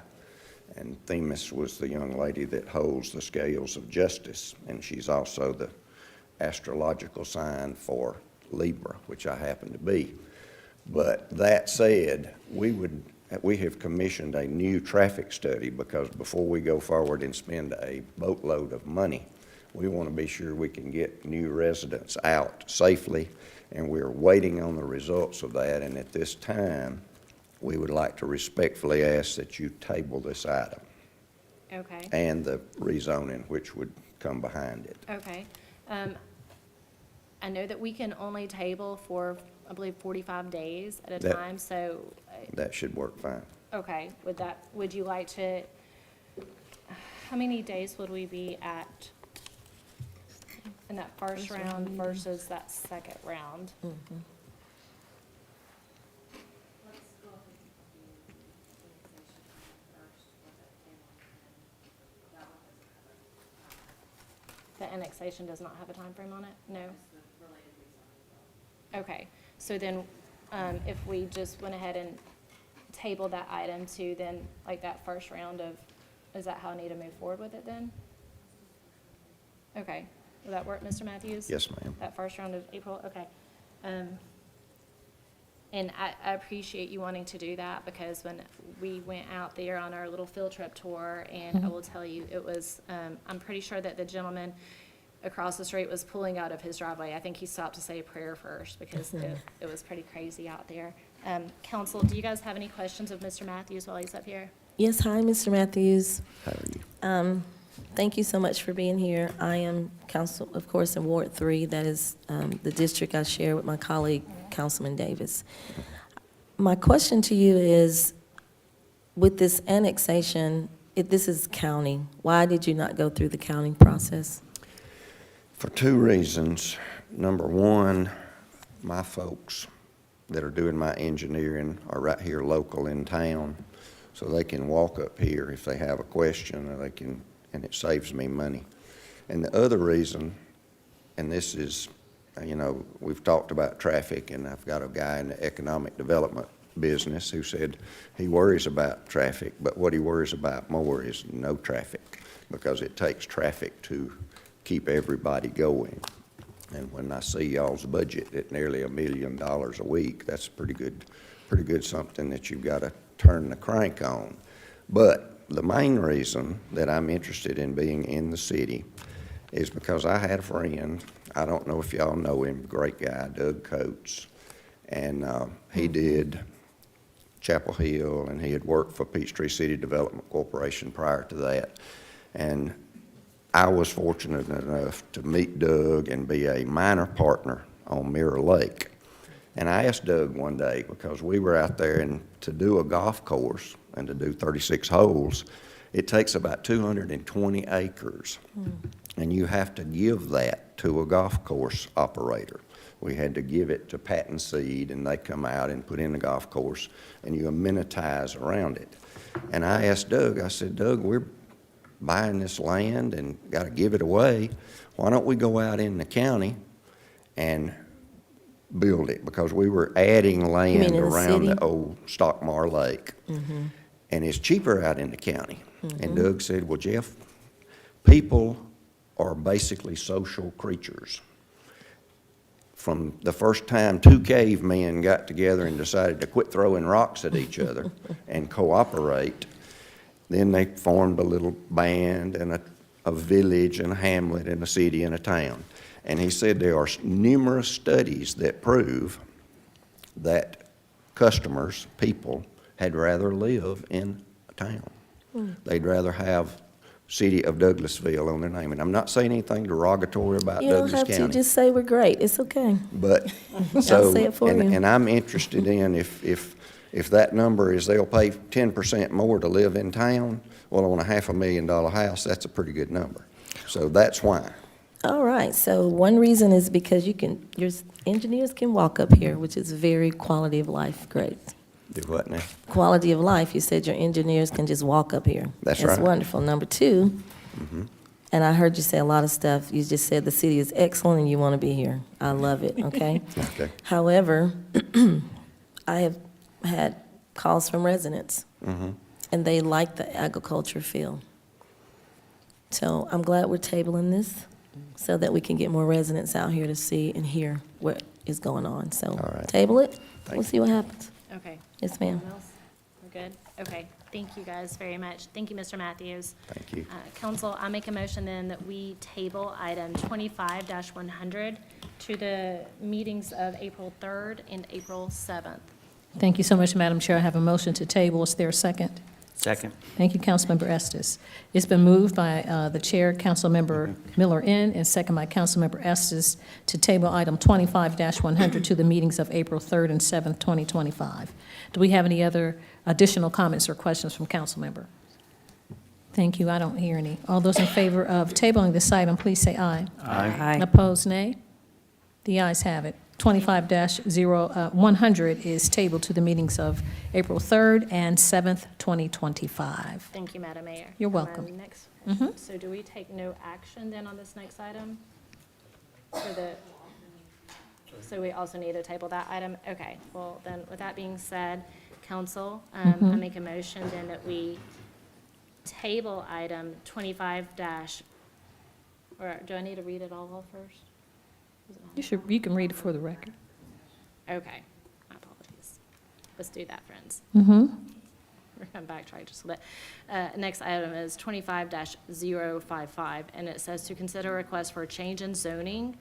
And Themis was the young lady that holds the scales of justice, and she's also the astrological sign for Libra, which I happen to be. But that said, we have commissioned a new traffic study, because before we go forward and spend a boatload of money, we want to be sure we can get new residents out safely, and we're waiting on the results of that. And at this time, we would like to respectfully ask that you table this item Okay, and the rezoning which would come behind it. okay. I know that we can only table for, I believe, 45 days at a That- time, so, That should work fine. okay, would you like to, how many days would we be at in that first round versus that second round? The annexation does not have a time frame on it? No? Okay, so then, if we just went ahead and tabled that item to then, like that first round of, is that how I need to move forward with it then? Okay, will that work, Mr. Matthews? Yes, ma'am. That first round of April, okay. And I appreciate you wanting to do that, because when we went out there on our little field trip tour, and I will tell you, it was, I'm pretty sure that the gentleman across the street was pulling out of his driveway. I think he stopped to say a prayer first, because it was pretty crazy out there. Council, do you guys have any questions of Mr. Matthews while he's up here? Yes, hi, Mr. Matthews. How are you? Thank you so much for being here. I am council, of course, in Ward 3. That is the district I share with my colleague, Councilman Davis. My question to you is, with this annexation, this is county. Why did you not go through the county process? For two reasons. Number one, my folks that are doing my engineering are right here local in town, so they can walk up here if they have a question, or they can, and it saves me money. And the other reason, and this is, you know, we've talked about traffic, and I've got a guy in the economic development business who said he worries about traffic, but what he worries about more is no traffic, because it takes traffic to keep everybody going. And when I see y'all's budget at nearly $1 million a week, that's pretty good something that you've got to turn the crank on. But the main reason that I'm interested in being in the city is because I had a friend, I don't know if y'all know him, great guy, Doug Coates, and he did Chapel Hill, and he had worked for Peachtree City Development Corporation prior to that. And I was fortunate enough to meet Doug and be a minor partner on Mirror Lake. And I asked Doug one day, because we were out there, and to do a golf course and to do 36 holes, it takes about 220 acres. And you have to give that to a golf course operator. We had to give it to Patton Seed, and they come out and put in the golf course, and you amenitize around it. And I asked Doug, I said, Doug, we're buying this land and got to give it away. Why don't we go out in the county and build it? Because we were adding land in the around city? the old Stockmar Lake. And it's cheaper out in the county. And Doug said, well, Jeff, people are basically social creatures. From the first time two cavemen got together and decided to quit throwing rocks at each other and cooperate, then they formed a little band and a village and a hamlet and a city and a town. And he said there are numerous studies that prove that customers, people, had rather live in a town. They'd rather have City of Douglasville on their name. And I'm not saying anything derogatory about You don't Douglas have to County. just say we're great. It's okay. But, so, say it for you. and I'm interested in if that number is they'll pay 10% more to live in town, well, on a $500,000 house, that's a pretty good number. So that's why. All right, so one reason is because your engineers can walk up here, which is very quality of life, great. Do what now? Quality of life, you said your engineers can just walk up here. That's right. That's wonderful. Number two, and I heard you say a lot of stuff, you just said the city is excellent and you want to be here. I love it, okay? Okay. However, I have had calls from residents, and they like the agriculture feel. So I'm glad we're tabling this so that we can get more residents out here to see and hear what is going on. So All right. table it, Thank we'll see what happens. Okay. Yes, ma'am. Anyone else? We're good? Okay. Thank you guys very much. Thank you, Mr. Matthews. Thank you. Council, I make a motion then that we table item 25-100 to the meetings of April 3rd and April 7th. Thank you so much, Madam Chair. I have a motion to table. Is there a second? Second. Thank you, Councilmember Estes. It's been moved by the Chair, Councilmember Miller N., and second by Councilmember Estes to table item 25-100 to the meetings of April 3rd and 7th, 2025. Do we have any other additional comments or questions from Councilmember? Thank you. I don't hear any. All those in favor of tabling this item, please say aye. Aye. Opposed, nay. The ayes have it. 25-100 is tabled to the meetings of April 3rd and 7th, 2025. Thank you, Madam Mayor. You're welcome. Next, so do we take no action then on this next item? So we also need to table that item? Okay, well, then, with that being said, council, I make a motion then that we table item 25 or do I need to read it all first? You can read it for the record. Okay, my apologies. Let's do that, friends. Mm-hmm. We're going to backtrack just a bit. Next item is 25-055, and it says to consider a request for a change in zoning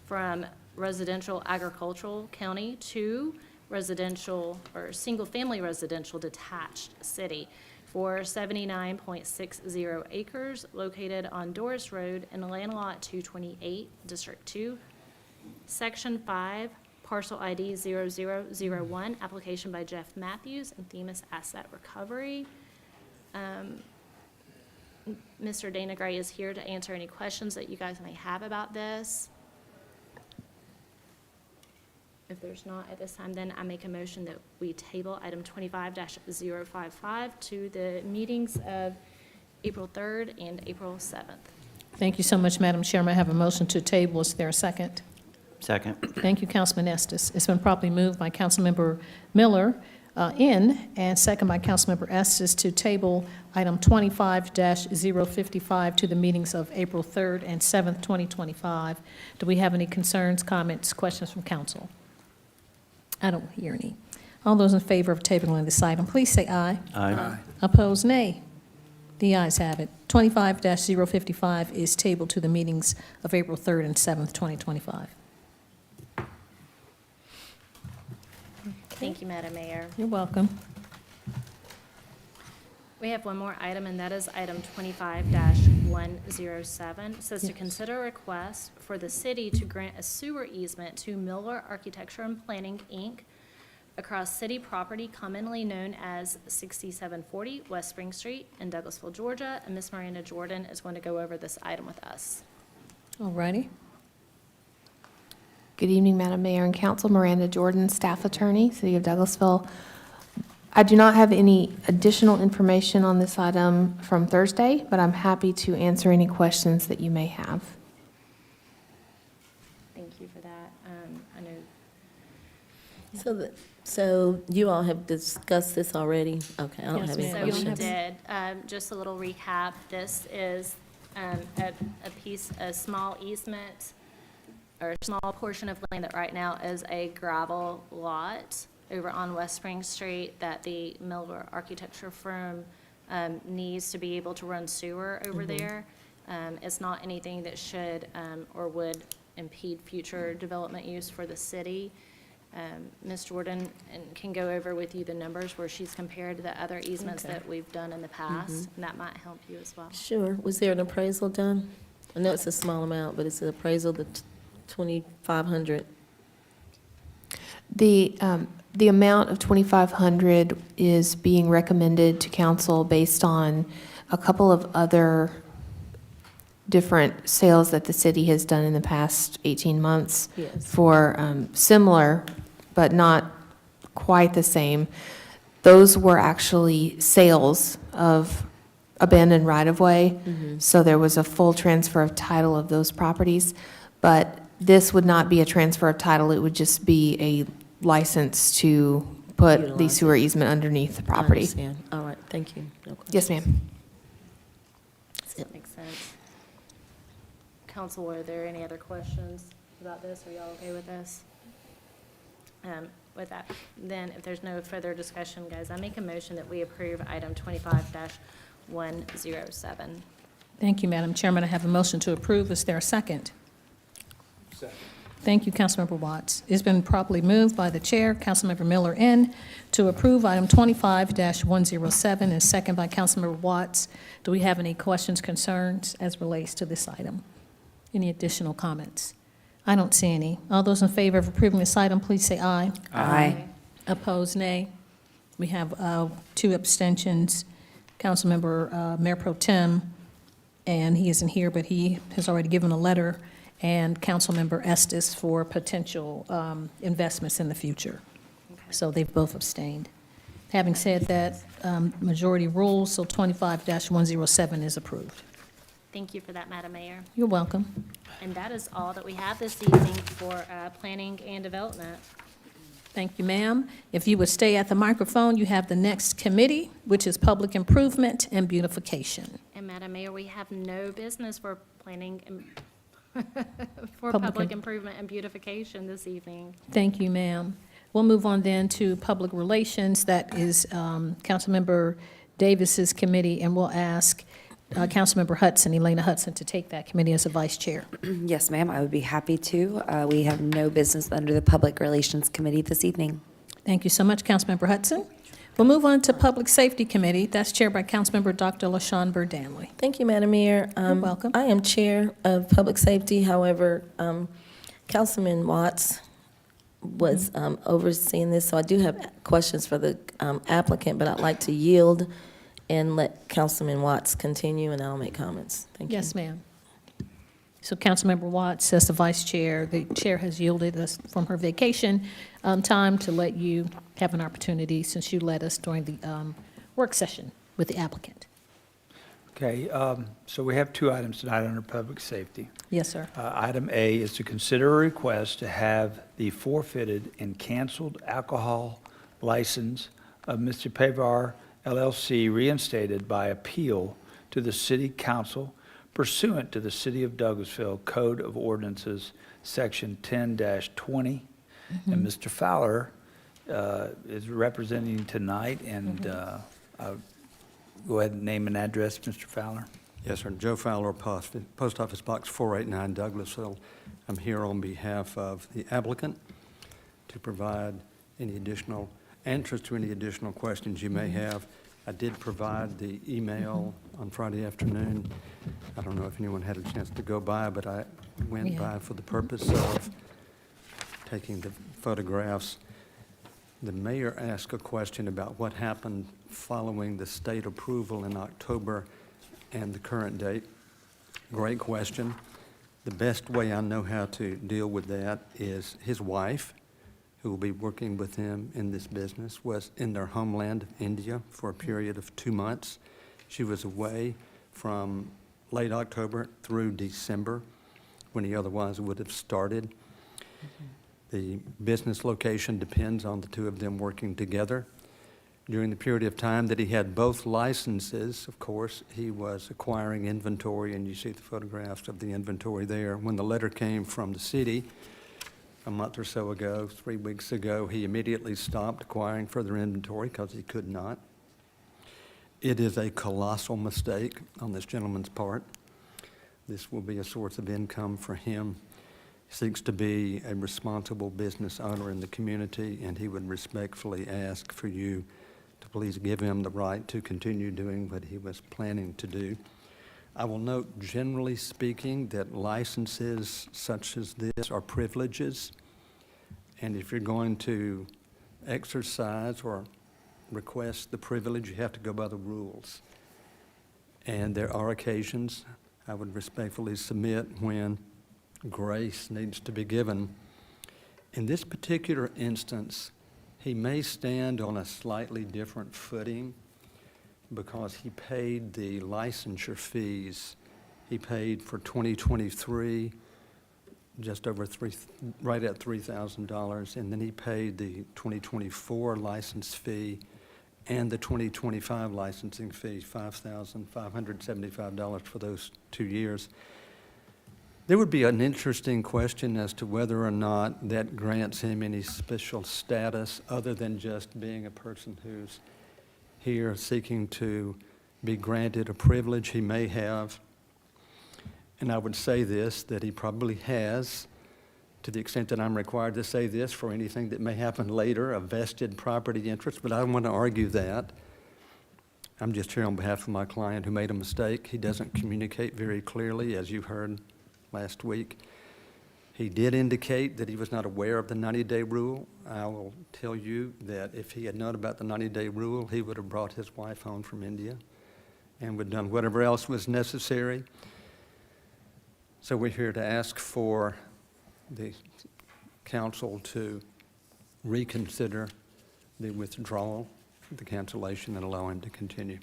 from residential agricultural county to residential or single-family residential detached city for 79.60 acres located on Doris Road in Land Lot 228, District 2, Section 5, Parcel ID 0001, application by Jeff Matthews and Themis Asset Recovery. Mr. Dana Gray is here to answer any questions that you guys may have about this. If there's not at this time, then I make a motion that we table item 25-055 to the meetings of April 3rd and April 7th. Thank you so much, Madam Chairman. I have a motion to table. Is there a second? Second. Thank you, Councilman Estes. It's been properly moved by Councilmember Miller and second by Councilmember Estes to table item 25-055 to the meetings of April 3rd and 7th, 2025. Do we have any concerns, comments, questions from council? I don't hear any. All those in favor of tabling this item, please say aye. Aye. Opposed, nay. The ayes have it. 25-055 is tabled to the meetings of April 3rd and 7th, 2025. Thank you, Madam Mayor. You're welcome. We have one more item, and that is item 25-107. It says to consider a request for the city to grant a sewer easement to Miller Architecture and Planning, Inc. across city property commonly known as 6740 West Spring Street in Douglasville, Georgia. And Ms. Miranda Jordan is going to go over this item with us. All righty. Good evening, Madam Mayor and Council. Miranda Jordan, Staff Attorney, City of Douglasville. I do not have any additional information on this item from Thursday, but I'm happy to answer any questions that you may have. Thank you for that. I know. So you all have discussed this already? Okay, I don't Yes, have any ma'am. So we questions. did. Just a little recap. This is a small easement or a small portion of land that right now is a gravel lot over on West Spring Street that the Miller Architecture firm needs to be able to run sewer over there. It's not anything that should or would impede future development use for the city. Ms. Jordan can go over with you the numbers where she's compared to the other easements Okay. that we've done in the past, and that might help you as well. Sure. Was there an appraisal done? I know it's a small amount, but it's an appraisal, the 2,500. The amount of $2,500 is being recommended to council based on a couple of other different sales that the city has done in the past 18 months Yes. for similar, but not quite the same. Those were actually sales of abandoned right-of-way, so there was a full transfer of title of those properties. But this would not be a transfer of title, it would just be a license to put the Utilize sewer easement underneath the I property. understand. All right, thank you. No questions. Yes, ma'am. That's it. Makes sense. Council, are there any other questions about this? Are y'all okay with this? With that, then if there's no further discussion, guys, I make a motion that we approve item 25-107. Thank you, Madam Chairman. I have a motion to approve. Is there a second? Second. Thank you, Councilmember Watts. It's been properly moved by the chair, Councilmember Miller, to approve item 25-107, and second by Councilmember Watts. Do we have any questions, concerns as relates to this item? Any additional comments? I don't see any. All those in favor of approving this item, please say aye. Aye. Opposed, nay. We have 2 abstentions. Councilmember Mayor Pro Tem, and he isn't here, but he has already given a letter, and Councilmember Estes for potential investments in the future. So they've both abstained. Having said that, majority rules, so 25-107 is approved. Thank you for that, Madam Mayor. You're welcome. And that is all that we have this evening for planning and development. Thank you, ma'am. If you would stay at the microphone, you have the next committee, which is Public Improvement and Beautification. And Madam Mayor, we have no business for planning and for Public public im- improvement and beautification this evening. Thank you, ma'am. We'll move on then to Public Relations. That is Councilmember Davis's committee, and we'll ask Councilmember Hudson, Elena Hudson, to take that committee as a vice chair. Yes, ma'am, I would be happy to. We have no business under the Public Relations Committee this evening. Thank you so much, Councilmember Hudson. We'll move on to Public Safety Committee. That's chaired by Councilmember Dr. LaShawn Burdanley. Thank you, Madam Mayor. welcome. I am Chair of Public Safety. However, Councilman Watts was overseeing this, so I do have questions for the applicant, but I'd like to yield and let Councilman Watts continue, and I'll make comments. Thank you. Yes, ma'am. So Councilmember Watts, as the vice chair, the chair has yielded us from her vacation time to let you have an opportunity, since you led us during the work session with the applicant. Okay, so we have 2 items tonight under public safety. Yes, sir. Item A is to consider a request to have the forfeited and canceled alcohol license of Mr. Pavar LLC reinstated by appeal to the City Council pursuant to the City of Douglasville Code of Ordinances, Section 10-20. And Mr. Fowler is representing tonight, and I'll go ahead and name and address, Mr. Fowler. Yes, sir. Joe Fowler, Post Office Box 489, Douglasville. I'm here on behalf of the applicant to provide any additional answers to any additional questions you may have. I did provide the email on Friday afternoon. I don't know if anyone had a chance to go by, but I went by for the purpose of taking the photographs. The mayor asked a question about what happened following the state approval in October and the current date. Great question. The best way I know how to deal with that is his wife, who will be working with him in this business, was in their homeland, India, for a period of 2 months. She was away from late October through December, when he otherwise would have started. The business location depends on the two of them working together. During the period of time that he had both licenses, of course, he was acquiring inventory, and you see the photographs of the inventory there. When the letter came from the city a month or so ago, 3 weeks ago, he immediately stopped acquiring further inventory because he could not. It is a colossal mistake on this gentleman's part. This will be a source of income for him. He seeks to be a responsible business owner in the community, and he would respectfully ask for you to please give him the right to continue doing what he was planning to do. I will note, generally speaking, that licenses such as this are privileges, and if you're going to exercise or request the privilege, you have to go by the rules. And there are occasions, I would respectfully submit, when grace needs to be given. In this particular instance, he may stand on a slightly different footing because he paid the licensure fees. He paid for 2023 just over right at $3,000, and then he paid the 2024 license fee and the 2025 licensing fee, $5,575 for those 2 years. There would be an interesting question as to whether or not that grants him any special status other than just being a person who's here seeking to be granted a privilege he may have. And I would say this, that he probably has, to the extent that I'm required to say this for anything that may happen later, a vested property interest, but I don't want to argue that. I'm just here on behalf of my client who made a mistake. He doesn't communicate very clearly, as you heard last week. He did indicate that he was not aware of the 90-day rule. I will tell you that if he had known about the 90-day rule, he would have brought his wife home from India and would have done whatever else was necessary. So we're here to ask for the council to reconsider the withdrawal, the cancellation, and allow him to continue.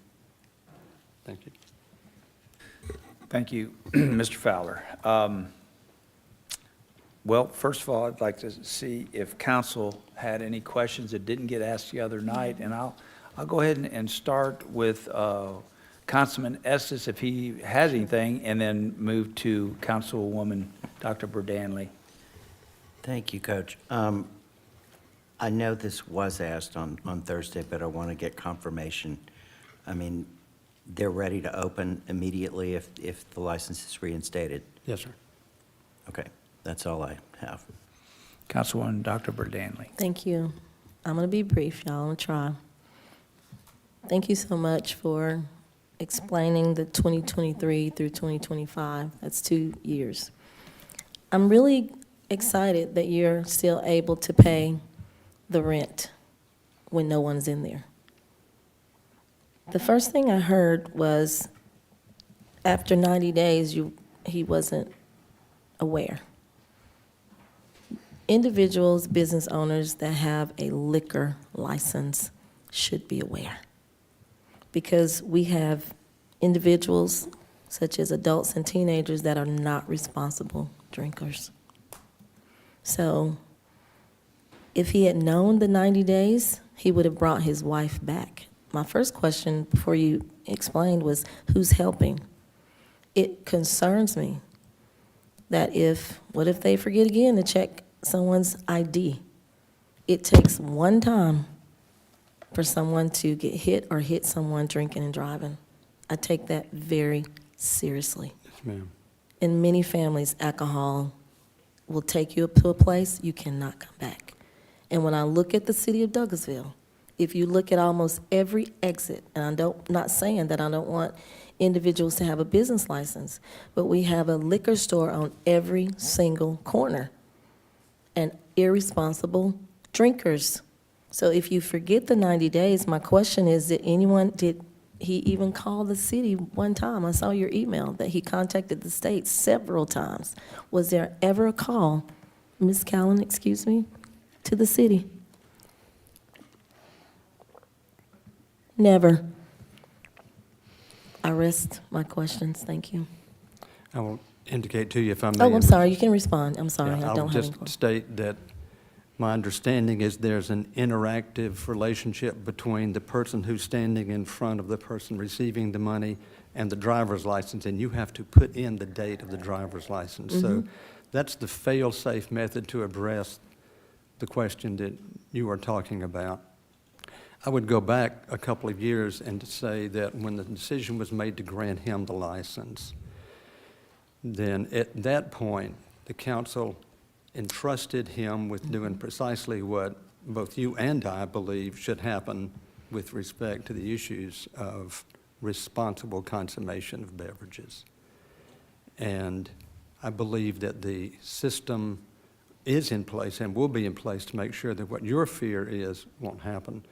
Thank you. Thank you, Mr. Fowler. Well, first of all, I'd like to see if council had any questions that didn't get asked the other night, and I'll go ahead and start with Councilman Estes if he has anything, and then move to Councilwoman Dr. Berdanley. Thank you, Coach. I know this was asked on Thursday, but I want to get confirmation. I mean, they're ready to open immediately if the license is reinstated? Yes, sir. Okay, that's all I have. Councilwoman Dr. Berdanley. Thank you. I'm going to be brief, y'all. I'm going to try. Thank you so much for explaining the 2023 through 2025. That's 2 years. I'm really excited that you're still able to pay the rent when no one's in there. The first thing I heard was after 90 days, he wasn't aware. Individuals, business owners that have a liquor license should be aware, because we have individuals such as adults and teenagers that are not responsible drinkers. So if he had known the 90 days, he would have brought his wife back. My first question before you explained was, who's helping? It concerns me that what if they forget again to check someone's ID? It takes one time for someone to get hit or hit someone drinking and driving. I take that very seriously. Yes, ma'am. In many families, alcohol will take you up to a place you cannot come back. And when I look at the city of Douglasville, if you look at almost every exit, and I'm not saying that I don't want individuals to have a business license, but we have a liquor store on every single corner, and irresponsible drinkers. So if you forget the 90 days, my question is, did he even called the city one time. I saw your email that he contacted the state several times. Was there ever a call, Ms. Callen, excuse me, to the city? Never. I rest my questions. Thank you. I will indicate to you if I may. Oh, I'm sorry. You can respond. I'm sorry. Yeah, I don't have any I'll questions. just state that my understanding is there's an interactive relationship between the person who's standing in front of the person receiving the money and the driver's license, and you have to put in the date of the driver's license. So that's the fail-safe method to address the question that you are talking about. I would go back a couple of years and to say that when the decision was made to grant him the license, then at that point, the council entrusted him with doing precisely what both you and I believe should happen with respect to the issues of responsible consummation of beverages. And I believe that the system is in place and will be in place to make sure that what your fear is won't happen.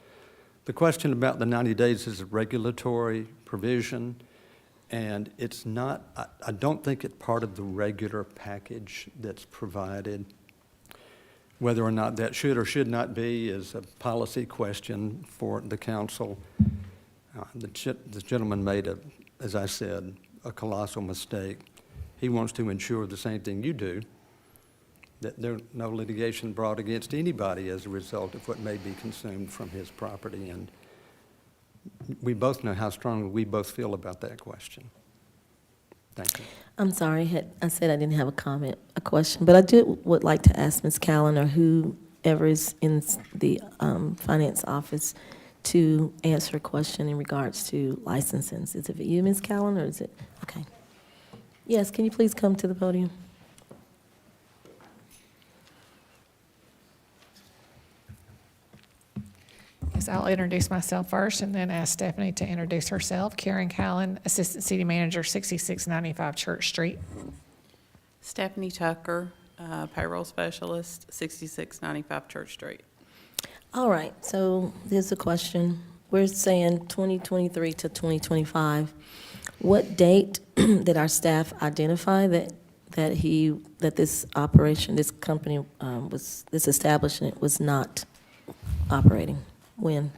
The question about the 90 days is a regulatory provision, and it's not, I don't think it's part of the regular package that's provided. Whether or not that should or should not be is a policy question for the council. The gentleman made, as I said, a colossal mistake. He wants to ensure the same thing you do, that there no litigation brought against anybody as a result of what may be consumed from his property. And we both know how strongly we both feel about that question. Thank you. I'm sorry, I said I didn't have a question, but I would like to ask Ms. Callen or whoever is in the finance office to answer a question in regards to licenses. Is it you, Ms. Callen, or is it, okay. Yes, can you please come to the podium? Yes, I'll introduce myself first and then ask Stephanie to introduce herself. Karen Callen, Assistant City Manager, 6695 Church Street. Stephanie Tucker, Payroll Specialist, 6695 Church Street. All right, so there's a question. We're saying 2023 to 2025. What date did our staff identify that this operation, this company, this establishment was not operating? When?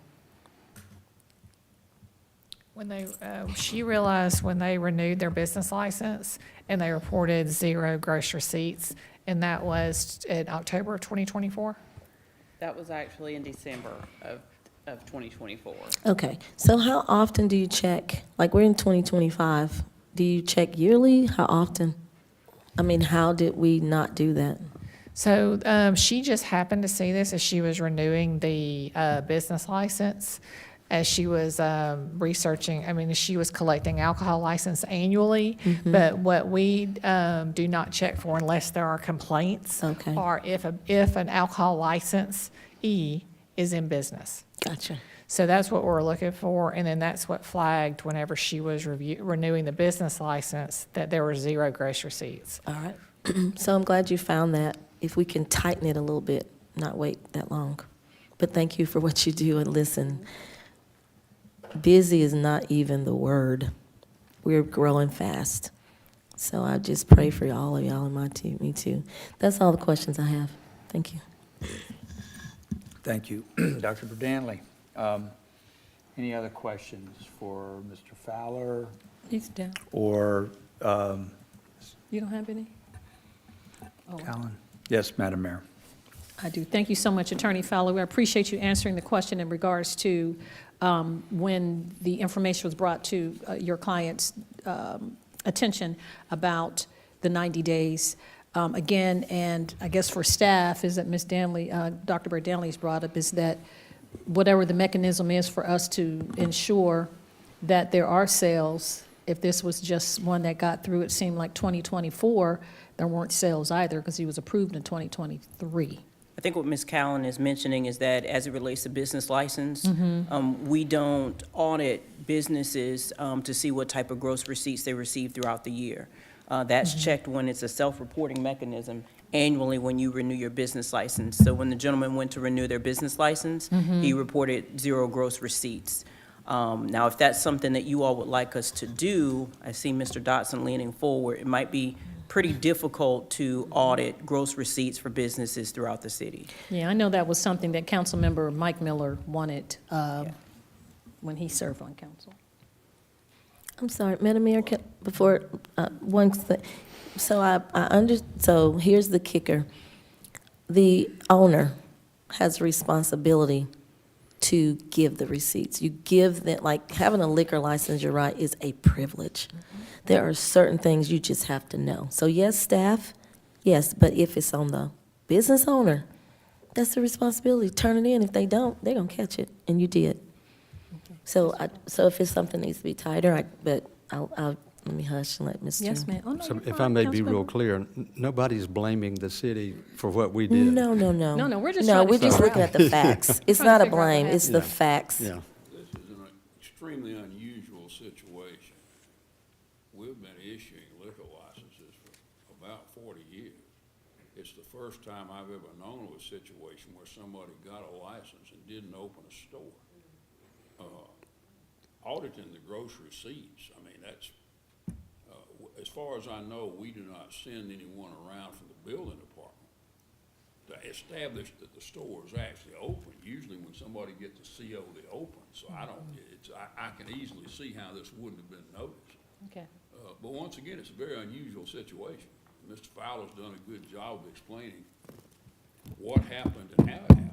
When they, she realized when they renewed their business license and they reported 0 gross receipts, and that was in October of 2024? That was actually in December of 2024. Okay, so how often do you check? Like, we're in 2025. Do you check yearly? How often? I mean, how did we not do that? So she just happened to see this as she was renewing the business license, as she was researching. I mean, she was collecting alcohol license annually, but what we do not check for unless there are complaints, Okay. or if an alcohol license is in business. Gotcha. So that's what we're looking for, and then that's what flagged whenever she was renewing the business license, that there were 0 gross receipts. All right. So I'm glad you found that. If we can tighten it a little bit, not wait that long. But thank you for what you do, and listen, busy is not even the word. We're growing fast. So I just pray for all of y'all and my team, me too. That's all the questions I have. Thank you. Thank you. Dr. Berdanley, any other questions for Mr. Fowler He's down. or You don't have any? Callen? Yes, Madam Mayor. I do. Thank you so much, Attorney Fowler. I appreciate you answering the question in regards to when the information was brought to your client's attention about the 90 days. Again, and I guess for staff, is that Ms. Danley, Dr. Berdanley's brought up, is that whatever the mechanism is for us to ensure that there are sales, if this was just one that got through, it seemed like 2024, there weren't sales either because he was approved in 2023. I think what Ms. Callen is mentioning is that as it relates to business license, we don't audit businesses to see what type of gross receipts they receive throughout the year. That's checked when it's a self-reporting mechanism annually when you renew your business license. So when the gentleman went to renew their business license, he reported 0 gross receipts. Now, if that's something that you all would like us to do, I see Mr. Dotson leaning forward, it might be pretty difficult to audit gross receipts for businesses throughout the city. Yeah, I know that was something that Councilmember Mike Miller wanted when he served on council. I'm sorry, Madam Mayor, before, one thing. So here's the kicker. The owner has a responsibility to give the receipts. You give that, like, having a liquor license, you're right, is a privilege. There are certain things you just have to know. So yes, staff, yes, but if it's on the business owner, that's the responsibility. Turn it in. If they don't, they're gonna catch it, and you did. So if it's something that needs to be tighter, I'll let me hush and let Mr. Yes, ma'am. Oh, no, So you're if fine, I may be real Councilmember. clear, nobody's blaming the city for what we did. No. No, we're just No, trying to we're just figure looking out. at the facts. It's Trying to not a figure out what blame, it's the happened. facts. Yeah. This is an extremely unusual situation. We've been issuing liquor licenses for about 40 years. It's the first time I've ever known of a situation where somebody got a license and didn't open a store. Auditing the gross receipts, I mean, that's, as far as I know, we do not send anyone around from the building department to establish that the store is actually open. Usually when somebody gets a CO, they open. So I can easily see how this wouldn't have been noticed. Okay. But once again, it's a very unusual situation. Mr. Fowler's done a good job of explaining what happened and how it happened.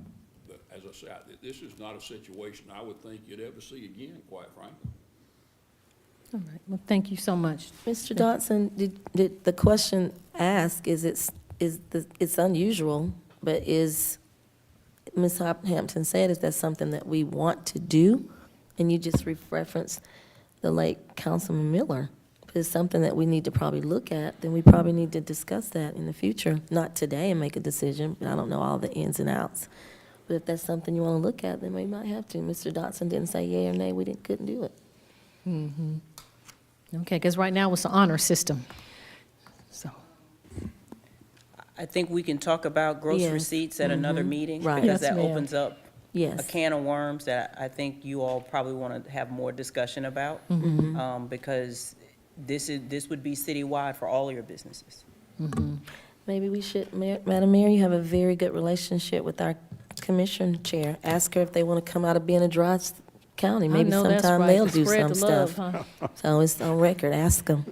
But as I said, this is not a situation I would think you'd ever see again, quite frankly. All right, well, thank you so much. Mr. Dodson, did the question ask, it's unusual, but is, Ms. Hampton said, is that something that we want to do? And you just referenced the late Councilman Miller. If it's something that we need to probably look at, then we probably need to discuss that in the future, not today and make a decision, but I don't know all the ins and outs. But if that's something you want to look at, then we might have to. Mr. Dodson didn't say yea or nay, couldn't do it. Mm-hmm. Okay, because right now it's the honor system. So, I think we can talk about gross Yes. receipts at another meeting. Right. Because Yes, that ma'am. opens up a Yes. can of worms that I think you all probably want to have more discussion about. Because this would be citywide for all of your businesses. Maybe we should, Madam Mayor, you have a very good relationship with our commission chair. Ask her if they want to come out of being a dry county. Maybe know that's sometime right. they'll do Spread some the love, stuff. huh? So it's on record, ask them.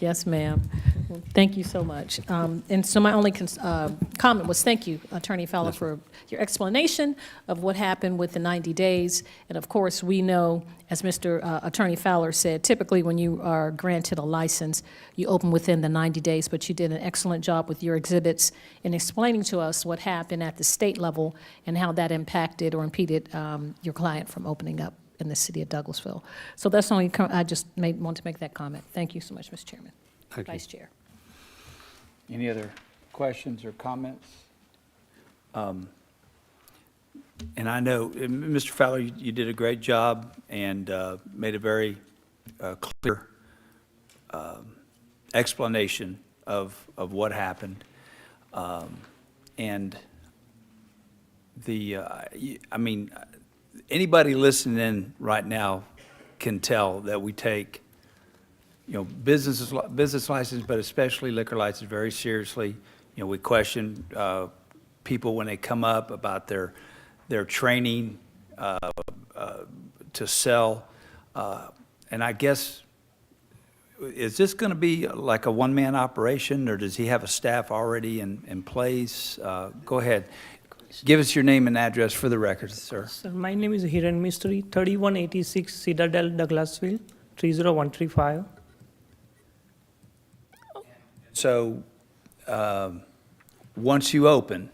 yes, ma'am. Well, thank you so much. And so my only comment was thank you, Attorney Fowler, for your explanation of what happened with the 90 days. And of course, we know, as Mr. Attorney Fowler said, typically when you are granted a license, you open within the 90 days, but you did an excellent job with your exhibits in explaining to us what happened at the state level and how that impacted or impeded your client from opening up in the city of Douglasville. So that's only, I just want to make that comment. Thank you so much, Mr. Chairman. Thank you. Vice Chair. Any other questions or comments? And I know, Mr. Fowler, you did a great job and made a very clear explanation of what happened. And I mean, anybody listening in right now can tell that we take, business license, but especially liquor license very seriously. We question people when they come up about their training to sell. And I guess, is this going to be like a one-man operation, or does he have a staff already in place? Go ahead. Give us your name and address for the record, sir. Sir, my name is Hiran Mystery, 3186 Citadel, Douglasville, 30135. So, once you open,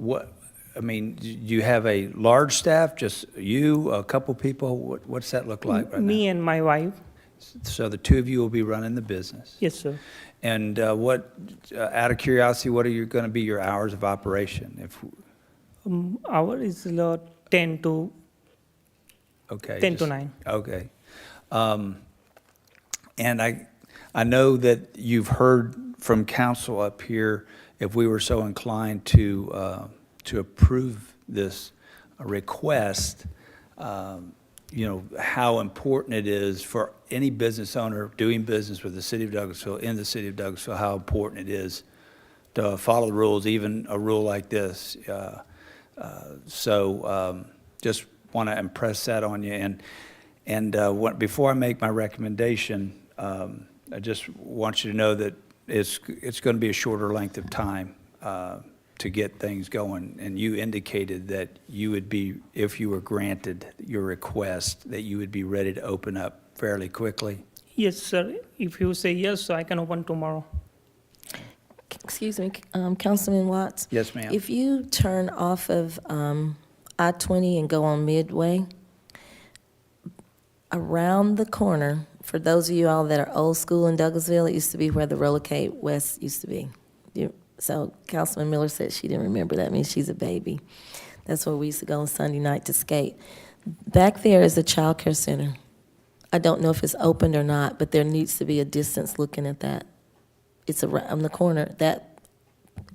do you have a large staff, just you, a couple people? What's that look like right Me and my wife. now? So the two of you will be running the business? Yes, sir. And out of curiosity, what are going to be your hours of operation? Hour is 10 to Okay. 10 to 9. Okay. And I know that you've heard from council up here, if we were so inclined to approve this request, how important it is for any business owner doing business with the city of Douglasville, in the city of Douglasville, how important it is to follow the rules, even a rule like this. Just want to impress that on you. Before I make my recommendation, I just want you to know that it's going to be a shorter length of time to get things going. And you indicated that you would be, if you were granted your request, that you would be ready to open up fairly quickly. Yes, sir. If you say yes, I can open tomorrow. Excuse me, Councilman Watts? Yes, ma'am. If you turn off of I-20 and go on Midway, around the corner, for those of you all that are old school in Douglasville, it used to be where the Rollercade West used to be. So Councilman Miller said she didn't remember. That means she's a baby. That's where we used to go on Sunday night to skate. Back there is a child care center. I don't know if it's opened or not, but there needs to be a distance looking at that. It's around the corner. That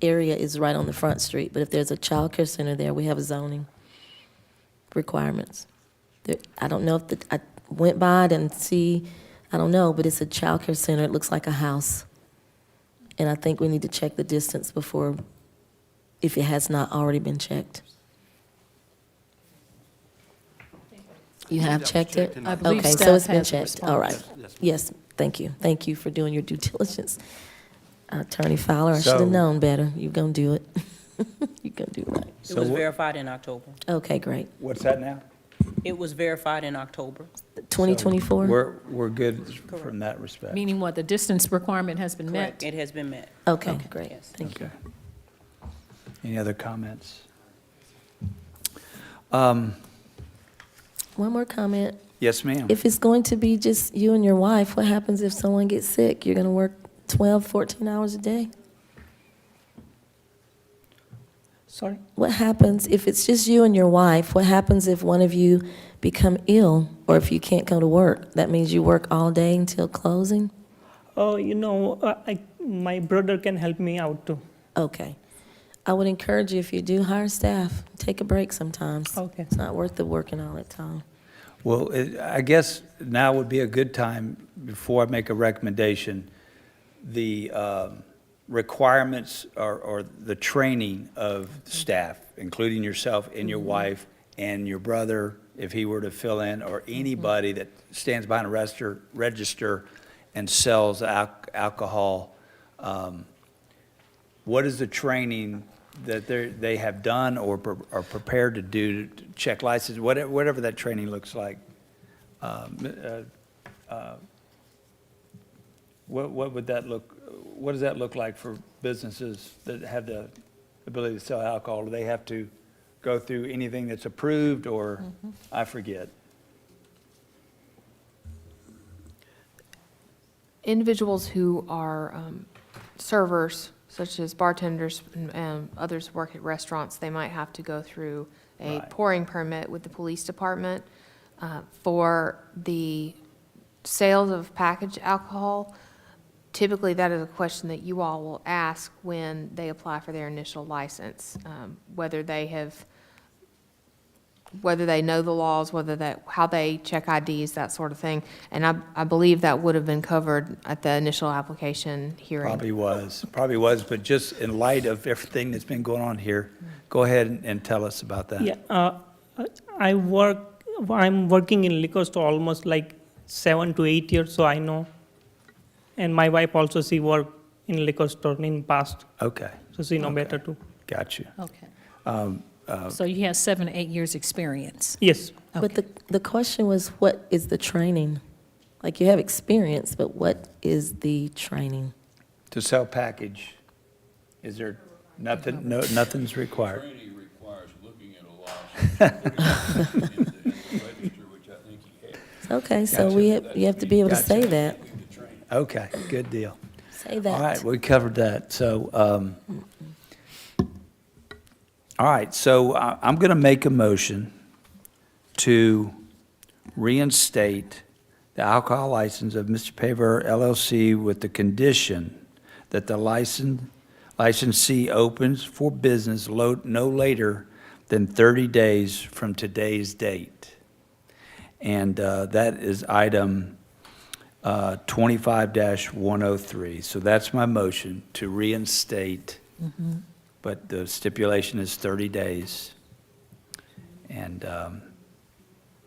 area is right on the front street, but if there's a child care center there, we have zoning requirements. I don't know if I went by it and see, I don't know, but it's a child care center. It looks like a house. And I think we need to check the distance before, if it has not already been checked. You have checked it? I believe Okay, so staff it's been has a checked. All right. response. Yes, thank you. Thank you for doing your due diligence. Attorney Fowler, I should So- have known better. You're going to do it. You're going to do it right. It was verified in October. Okay, great. What's that now? It was verified in October. 2024? We're good from that respect. Meaning what, the distance requirement has been met? Correct. It has been met. Okay, great. Yes. Thank you. Okay. Any other comments? One more comment. Yes, ma'am. If it's going to be just you and your wife, what happens if someone gets sick? You're going to work 12, 14 hours a day? Sorry? What happens if it's just you and your wife? What happens if one of you become ill or if you can't go to work? That means you work all day until closing? My brother can help me out too. Okay. I would encourage you, if you do hire staff, take a break sometimes. Okay. It's not worth the working all that time. Well, I guess now would be a good time, before I make a recommendation, the requirements or the training of staff, including yourself and your wife and your brother, if he were to fill in, or anybody that stands behind a register and sells alcohol. What is the training that they have done or are prepared to do to check license, whatever that training looks like? What would that look? What does that look like for businesses that have the ability to sell alcohol? Do they have to go through anything that's approved, or I forget? Individuals who are servers, such as bartenders and others who work at restaurants, they might have to go through a Right. pouring permit with the police department. For the sales of packaged alcohol, typically that is a question that you all will ask when they apply for their initial license, whether they know the laws, how they check IDs, that sort of thing. And I believe that would have been covered at the initial application hearing. Probably was, but just in light of everything that's been going on here, go ahead and tell us about that. Yeah, I'm working in liquor store almost like 7 to 8 years, so I know. And my wife also, she worked in liquor store in past, Okay, so she know better too. got you. Okay. Um, So you have 7 to 8 years' experience? Yes. But the question was, what is the training? Like, you have experience, but what is the training? To sell package, is there nothing, nothing's required? Training requires looking at a license, putting it in the register, which I think he has. Okay, so Gotcha. you have to be able to say Gotcha. that. Okay, good deal. Say that. All right, we covered that. So, all right, so I'm going to make a motion to reinstate the alcohol license of Mr. Paver LLC with the condition that the licensee opens for business no later than 30 days from today's date. And that is item 25-103. So that's my motion to reinstate, but the stipulation is 30 days. And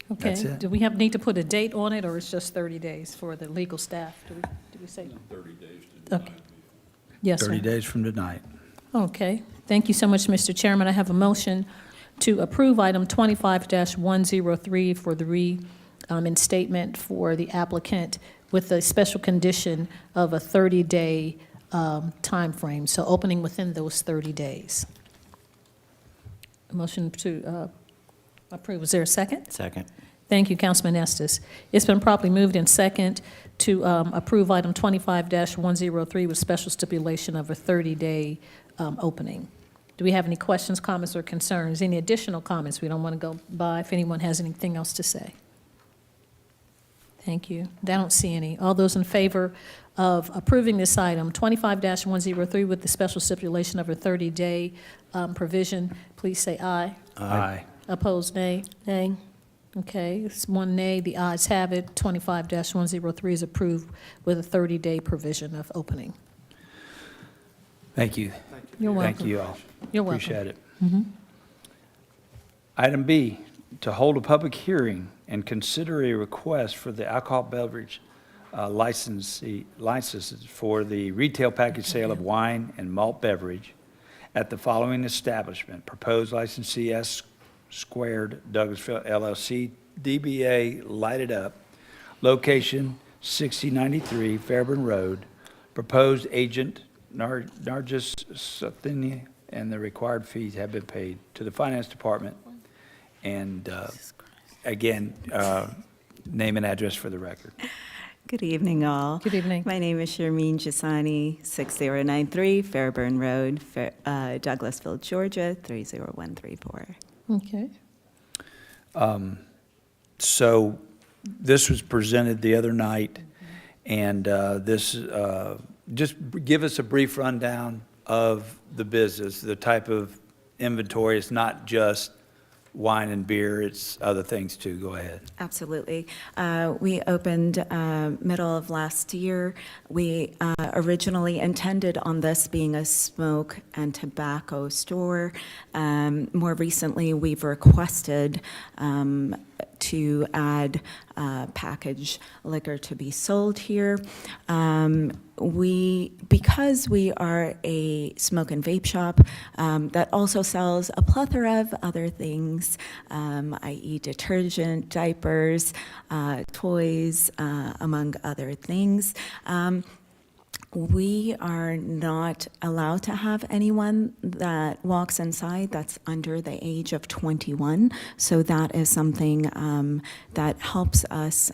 Okay. That's it. Do we need to put a date on it, or it's just 30 days for the legal staff? Do we say? 30 days to Okay. Yes, sir. 30 days from tonight. Okay. Thank you so much, Mr. Chairman. I have a motion to approve item 25-103 for the reinstatement for the applicant with a special condition of a 30-day timeframe, so opening within those 30 days. A motion to approve. Is there a second? Second. Thank you, Councilman Estes. It's been properly moved in second to approve item 25-103 with special stipulation of a 30-day opening. Do we have any questions, comments, or concerns? Any additional comments? We don't want to go by if anyone has anything else to say. Thank you. I don't see any. All those in favor of approving this item, 25-103 with the special stipulation of a 30-day provision, please say aye. Aye. Opposed, nay? Nay. Okay, it's one nay. The ayes have it. 25-103 is approved with a 30-day provision of opening. Thank you. You're welcome. Thank you all. You're welcome. Appreciate it. Item B, to hold a public hearing and consider a request for the alcohol beverage licenses for the retail package sale of wine and malt beverage at the following establishment. Proposed licensee S Squared Douglasville LLC, DBA Lighted Up, location 6093 Fairburn Road. Proposed agent Nargis Sathini, and the required fees have been paid to the Finance Department. And again, name and address for the record. Good evening, all. Good evening. My name is Sharmeen Jasani, 6093 Fairburn Road, Douglasville, Georgia, 30134. Okay. So this was presented the other night, and this, just give us a brief rundown of the business, the type of inventory. It's not just wine and beer, it's other things too. Go ahead. Absolutely. We opened middle of last year. We originally intended on this being a smoke and tobacco store. More recently, we've requested to add packaged liquor to be sold here. Because we are a smoke and vape shop that also sells a plethora of other things, i.e. detergent, diapers, toys, among other things. We are not allowed to have anyone that walks inside that's under the age of 21. So that is something that helps us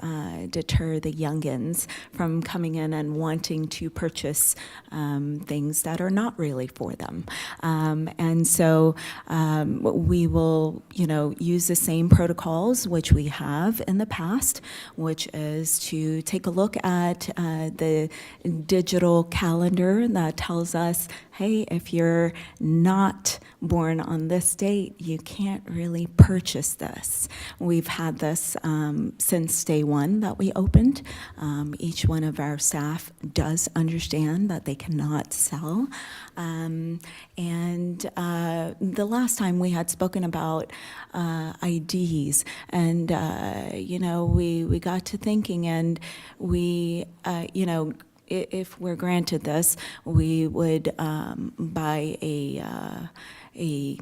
deter the youngins from coming in and wanting to purchase things that are not really for them. And so we will, use the same protocols which we have in the past, which is to take a look at the digital calendar that tells us, hey, if you're not born on this date, you can't really purchase this. We've had this since day one that we opened. Each one of our staff does understand that they cannot sell. And the last time we had spoken about IDs, and we got to thinking, and we if we're granted this, we would buy a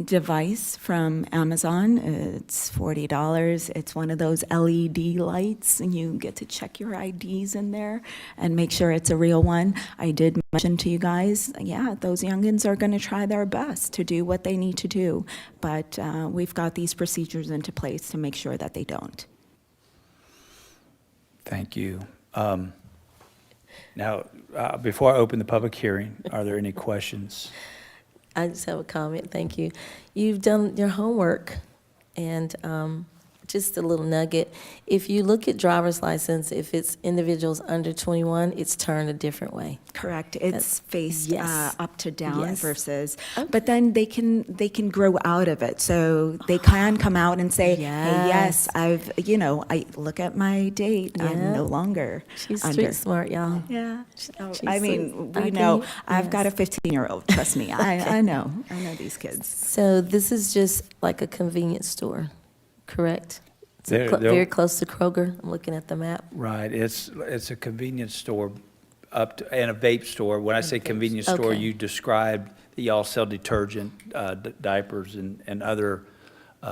device from Amazon. It's $40. It's one of those LED lights, and you get to check your IDs in there and make sure it's a real one. I did mention to you guys, yeah, those youngins are going to try their best to do what they need to do, but we've got these procedures into place to make sure that they don't. Thank you. Now, before I open the public hearing, are there any questions? I just have a comment. Thank you. You've done your homework, and just a little nugget. If you look at driver's license, if it's individuals under 21, it's turned a different way. Correct. It's faced yes. up to down Yes. versus, but then they can grow out of it. So they can come out and say, hey, yes, I've, I look at my date. Yeah. I'm no longer She's under. street smart, y'all. Yeah. She's I so- mean, I we can- know. I've got a yes. 15-year-old. Trust me. I know. I know these kids. So this is just like a convenience store, correct? It's They're- they're- very close to Kroger. I'm looking at the map. Right, it's a convenience store and a vape store. When I say convenience store, Okay. you described that y'all sell detergent, diapers, and other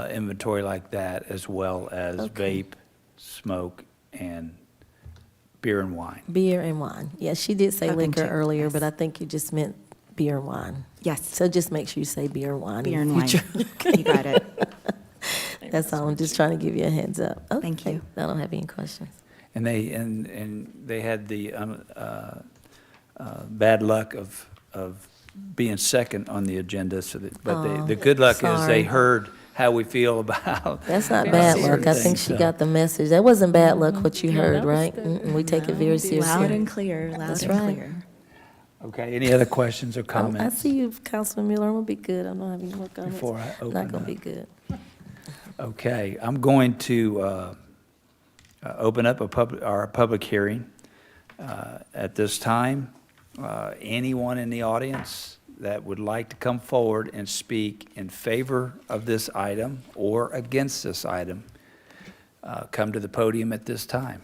inventory like that, as well as Okay. vape, smoke, and beer and wine. Beer and wine. Yes, she did say Open liquor to, earlier, yes. but I think you just meant beer and wine. Yes. So just make sure you say beer and wine Beer in and the future. wine. You got it. That's all. I'm just trying to give you a heads up. Thank Okay. you. I don't have any questions. And they had the bad luck of being second on the agenda, so that, but the good luck is they sorry. heard how we feel about. That's not bad luck. I think she got the message. That wasn't bad luck what you No, heard, that was right? good. Mm-mm, we take it very seriously. Loud and clear. Loud That's and right. clear. Okay, any other questions or I comments? see you, Councilman Miller. I'm gonna be good. I don't have any more comments. Before I open Not gonna up. be good. Okay, I'm going to open up our public hearing. At this time, anyone in the audience that would like to come forward and speak in favor of this item or against this item, come to the podium at this time.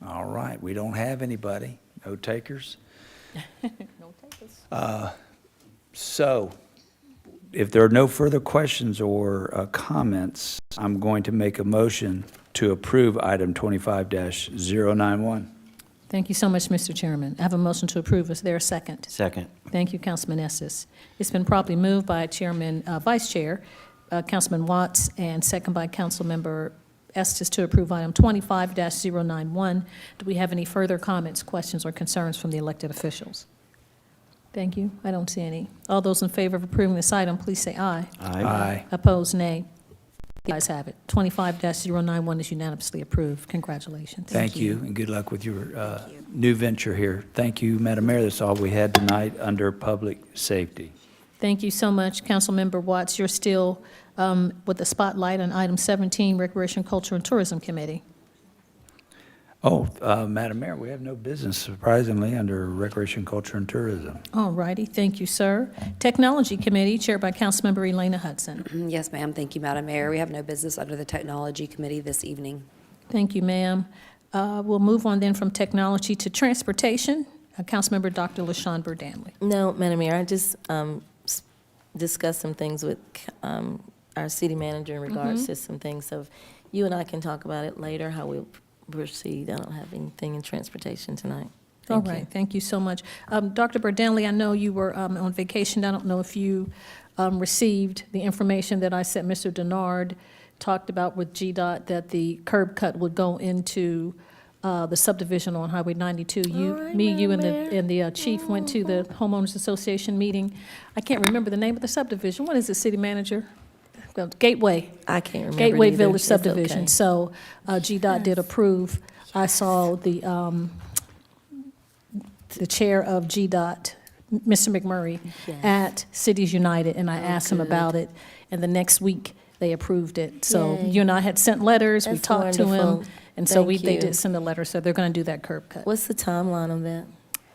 All right, we don't have anybody. No takers? No takers. So, if there are no further questions or comments, I'm going to make a motion to approve item 25-091. Thank you so much, Mr. Chairman. I have a motion to approve. Is there a second? Second. Thank you, Councilman Estes. It's been properly moved by Vice Chair, Councilman Watts, and second by Councilmember Estes to approve item 25-091. Do we have any further comments, questions, or concerns from the elected officials? Thank you. I don't see any. All those in favor of approving this item, please say aye. Aye. Opposed, nay. The ayes have it. 25-091 is unanimously approved. Congratulations. Thank you, and good luck with your new venture here. Thank you, Madam Mayor. That's all we had tonight under public safety. Thank you so much, Councilmember Watts. You're still with the spotlight on item 17, Recreation, Culture, and Tourism Committee. Oh, Madam Mayor, we have no business, surprisingly, under Recreation, Culture, and Tourism. All righty, thank you, sir. Technology Committee, chaired by Councilmember Elena Hudson. Yes, ma'am. Thank you, Madam Mayor. We have no business under the Technology Committee this evening. Thank you, ma'am. We'll move on then from technology to transportation. Councilmember Dr. LaShawn Burdanley. No, Madam Mayor, I just discussed some things with our city manager in regards to some things. So if you and I can talk about it later, how we'll proceed. I don't have anything in transportation tonight. All Thank you. right, thank you so much. Dr. Burdanley, I know you were on vacation. I don't know if you received the information that I sent Mr. Denard, talked about with GDOT, that the curb cut would go into the subdivision on Highway 92. You and the chief went to the homeowners association meeting. I can't remember the name of the subdivision. What is it, city manager? Well, Gateway. I can't remember Gateway either. Village It's subdivision. okay. So GDOT did approve. I saw the chair of GDOT, Mr. McMurray, Yes. at Cities United, and I asked him good. about it. And the next week, they approved it. So Yay. you and I had sent letters, we That's talked to him. wonderful. And so Thank they you. did send a letter, so they're going to do that curb cut. What's the timeline on that?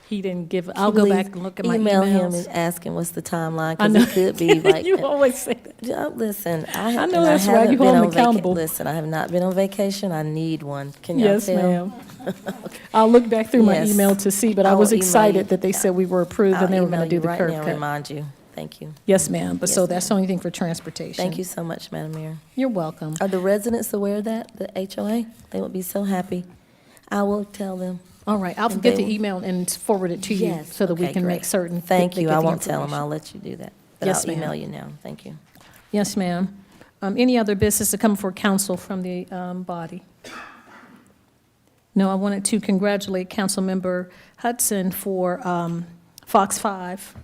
He didn't give, I'll go back and look at my Email him emails. and ask him what's the timeline, I because know. it could be like. You always say that. Yeah, listen, I know that's right. haven't You been hold me on accountable. Listen, I have not been on vacation. I need one. Can y'all Yes, tell? ma'am. I'll look back through my Yes. email to see, but I I was will email excited you. that they said we were approved I'll and they were going email to do you the right curb now, cut. remind you. Thank you. Yes, ma'am, but Yes, so that's the ma'am. only thing for transportation. Thank you so much, Madam Mayor. You're welcome. Are the residents aware of that, the HOA? They would be so happy. I will tell them. All right, I'll And get they the will- ell and forward it to you Yes, so that we okay, can make great. certain. that Thank they you. get I the won't tell them. information. I'll let you do that. But Yes, I'll ma'am. email you now. Thank you. Yes, ma'am. Any other business to come before council from the body? No, I wanted to congratulate Councilmember Hudson for Fox 5.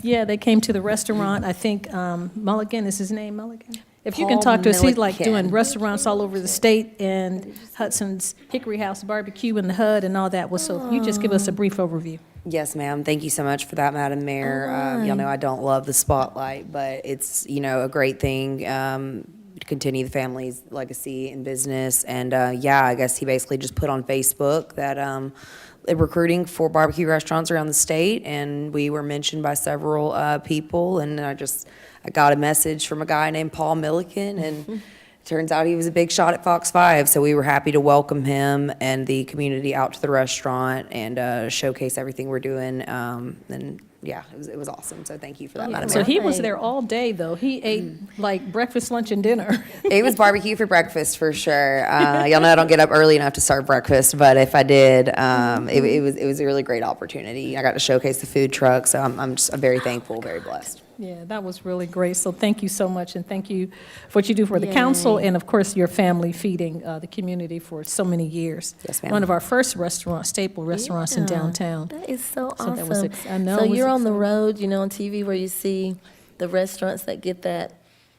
Yeah, they came to the restaurant. I think Mulligan, is his name Mulligan? If you can Paul talk to us, he's like doing Milliken. restaurants all over the state, and Hudson's Hickory House Barbecue in the HUD and all that. Well, so if you just give us a brief overview. Yes, ma'am. Thank you so much for that, Madam Mayor. Y'all know I don't love the spotlight, but it's, a great thing to continue the family's legacy in business. And, yeah, I guess he basically just put on Facebook that they're recruiting for barbecue restaurants around the state, and we were mentioned by several people, and I got a message from a guy named Paul Milliken, and turns out he was a big shot at Fox 5, so we were happy to welcome him and the community out to the restaurant and showcase everything we're doing. And yeah, it was awesome. So thank you for that, Madam So Mayor. he was there all day, though. He ate like breakfast, lunch, and dinner. It was barbecue for breakfast for sure. Y'all know I don't get up early enough to serve breakfast, but if I did, it was a really great opportunity. I got to showcase the food truck, so I'm very thankful, very blessed. Yeah, that was really great. So thank you so much, and thank you for what you do for the council, and of course, your family feeding the community for so many years. Yes, ma'am. One of our first restaurants, staple restaurants in downtown. That is so So that awesome. was I know. So it was you're on the exciting. road, on TV where you see the restaurants that get that,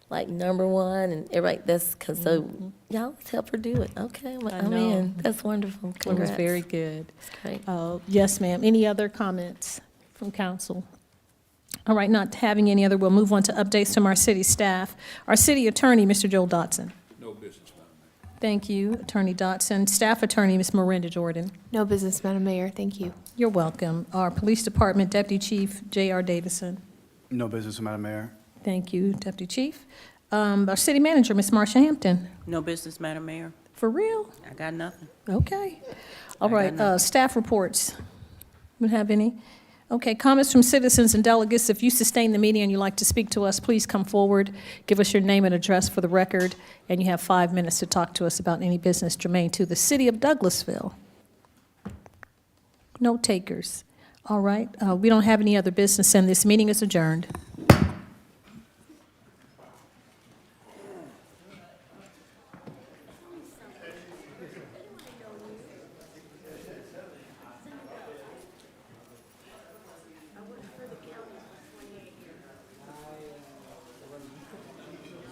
like, #1 and everybody, that's, because so y'all let's help her do it. Okay, well, I I'm know. in. That's wonderful. It was Congrats. very good. That's great. Yes, ma'am. Any other comments from council? All right, not having any other, we'll move on to updates from our city staff. Our city attorney, Mr. Joel Dotson. No business, Madam Mayor. Thank you, Attorney Dotson. Staff Attorney, Ms. Miranda Jordan. No business, Madam Mayor. Thank you. You're welcome. Our Police Department Deputy Chief, J.R. Davison. No business, Madam Mayor. Thank you, Deputy Chief. Our City Manager, Ms. Marsha Hampton. No business, Madam Mayor. For real? I got nothing. Okay. All I got right, nothing. staff reports. We have any? Okay, comments from citizens and delegates. If you sustain the meeting and you'd like to speak to us, please come forward. Give us your name and address for the record, and you have 5 minutes to talk to us about any business germane to the city of Douglasville. No takers. All right, we don't have any other business, and this meeting is adjourned.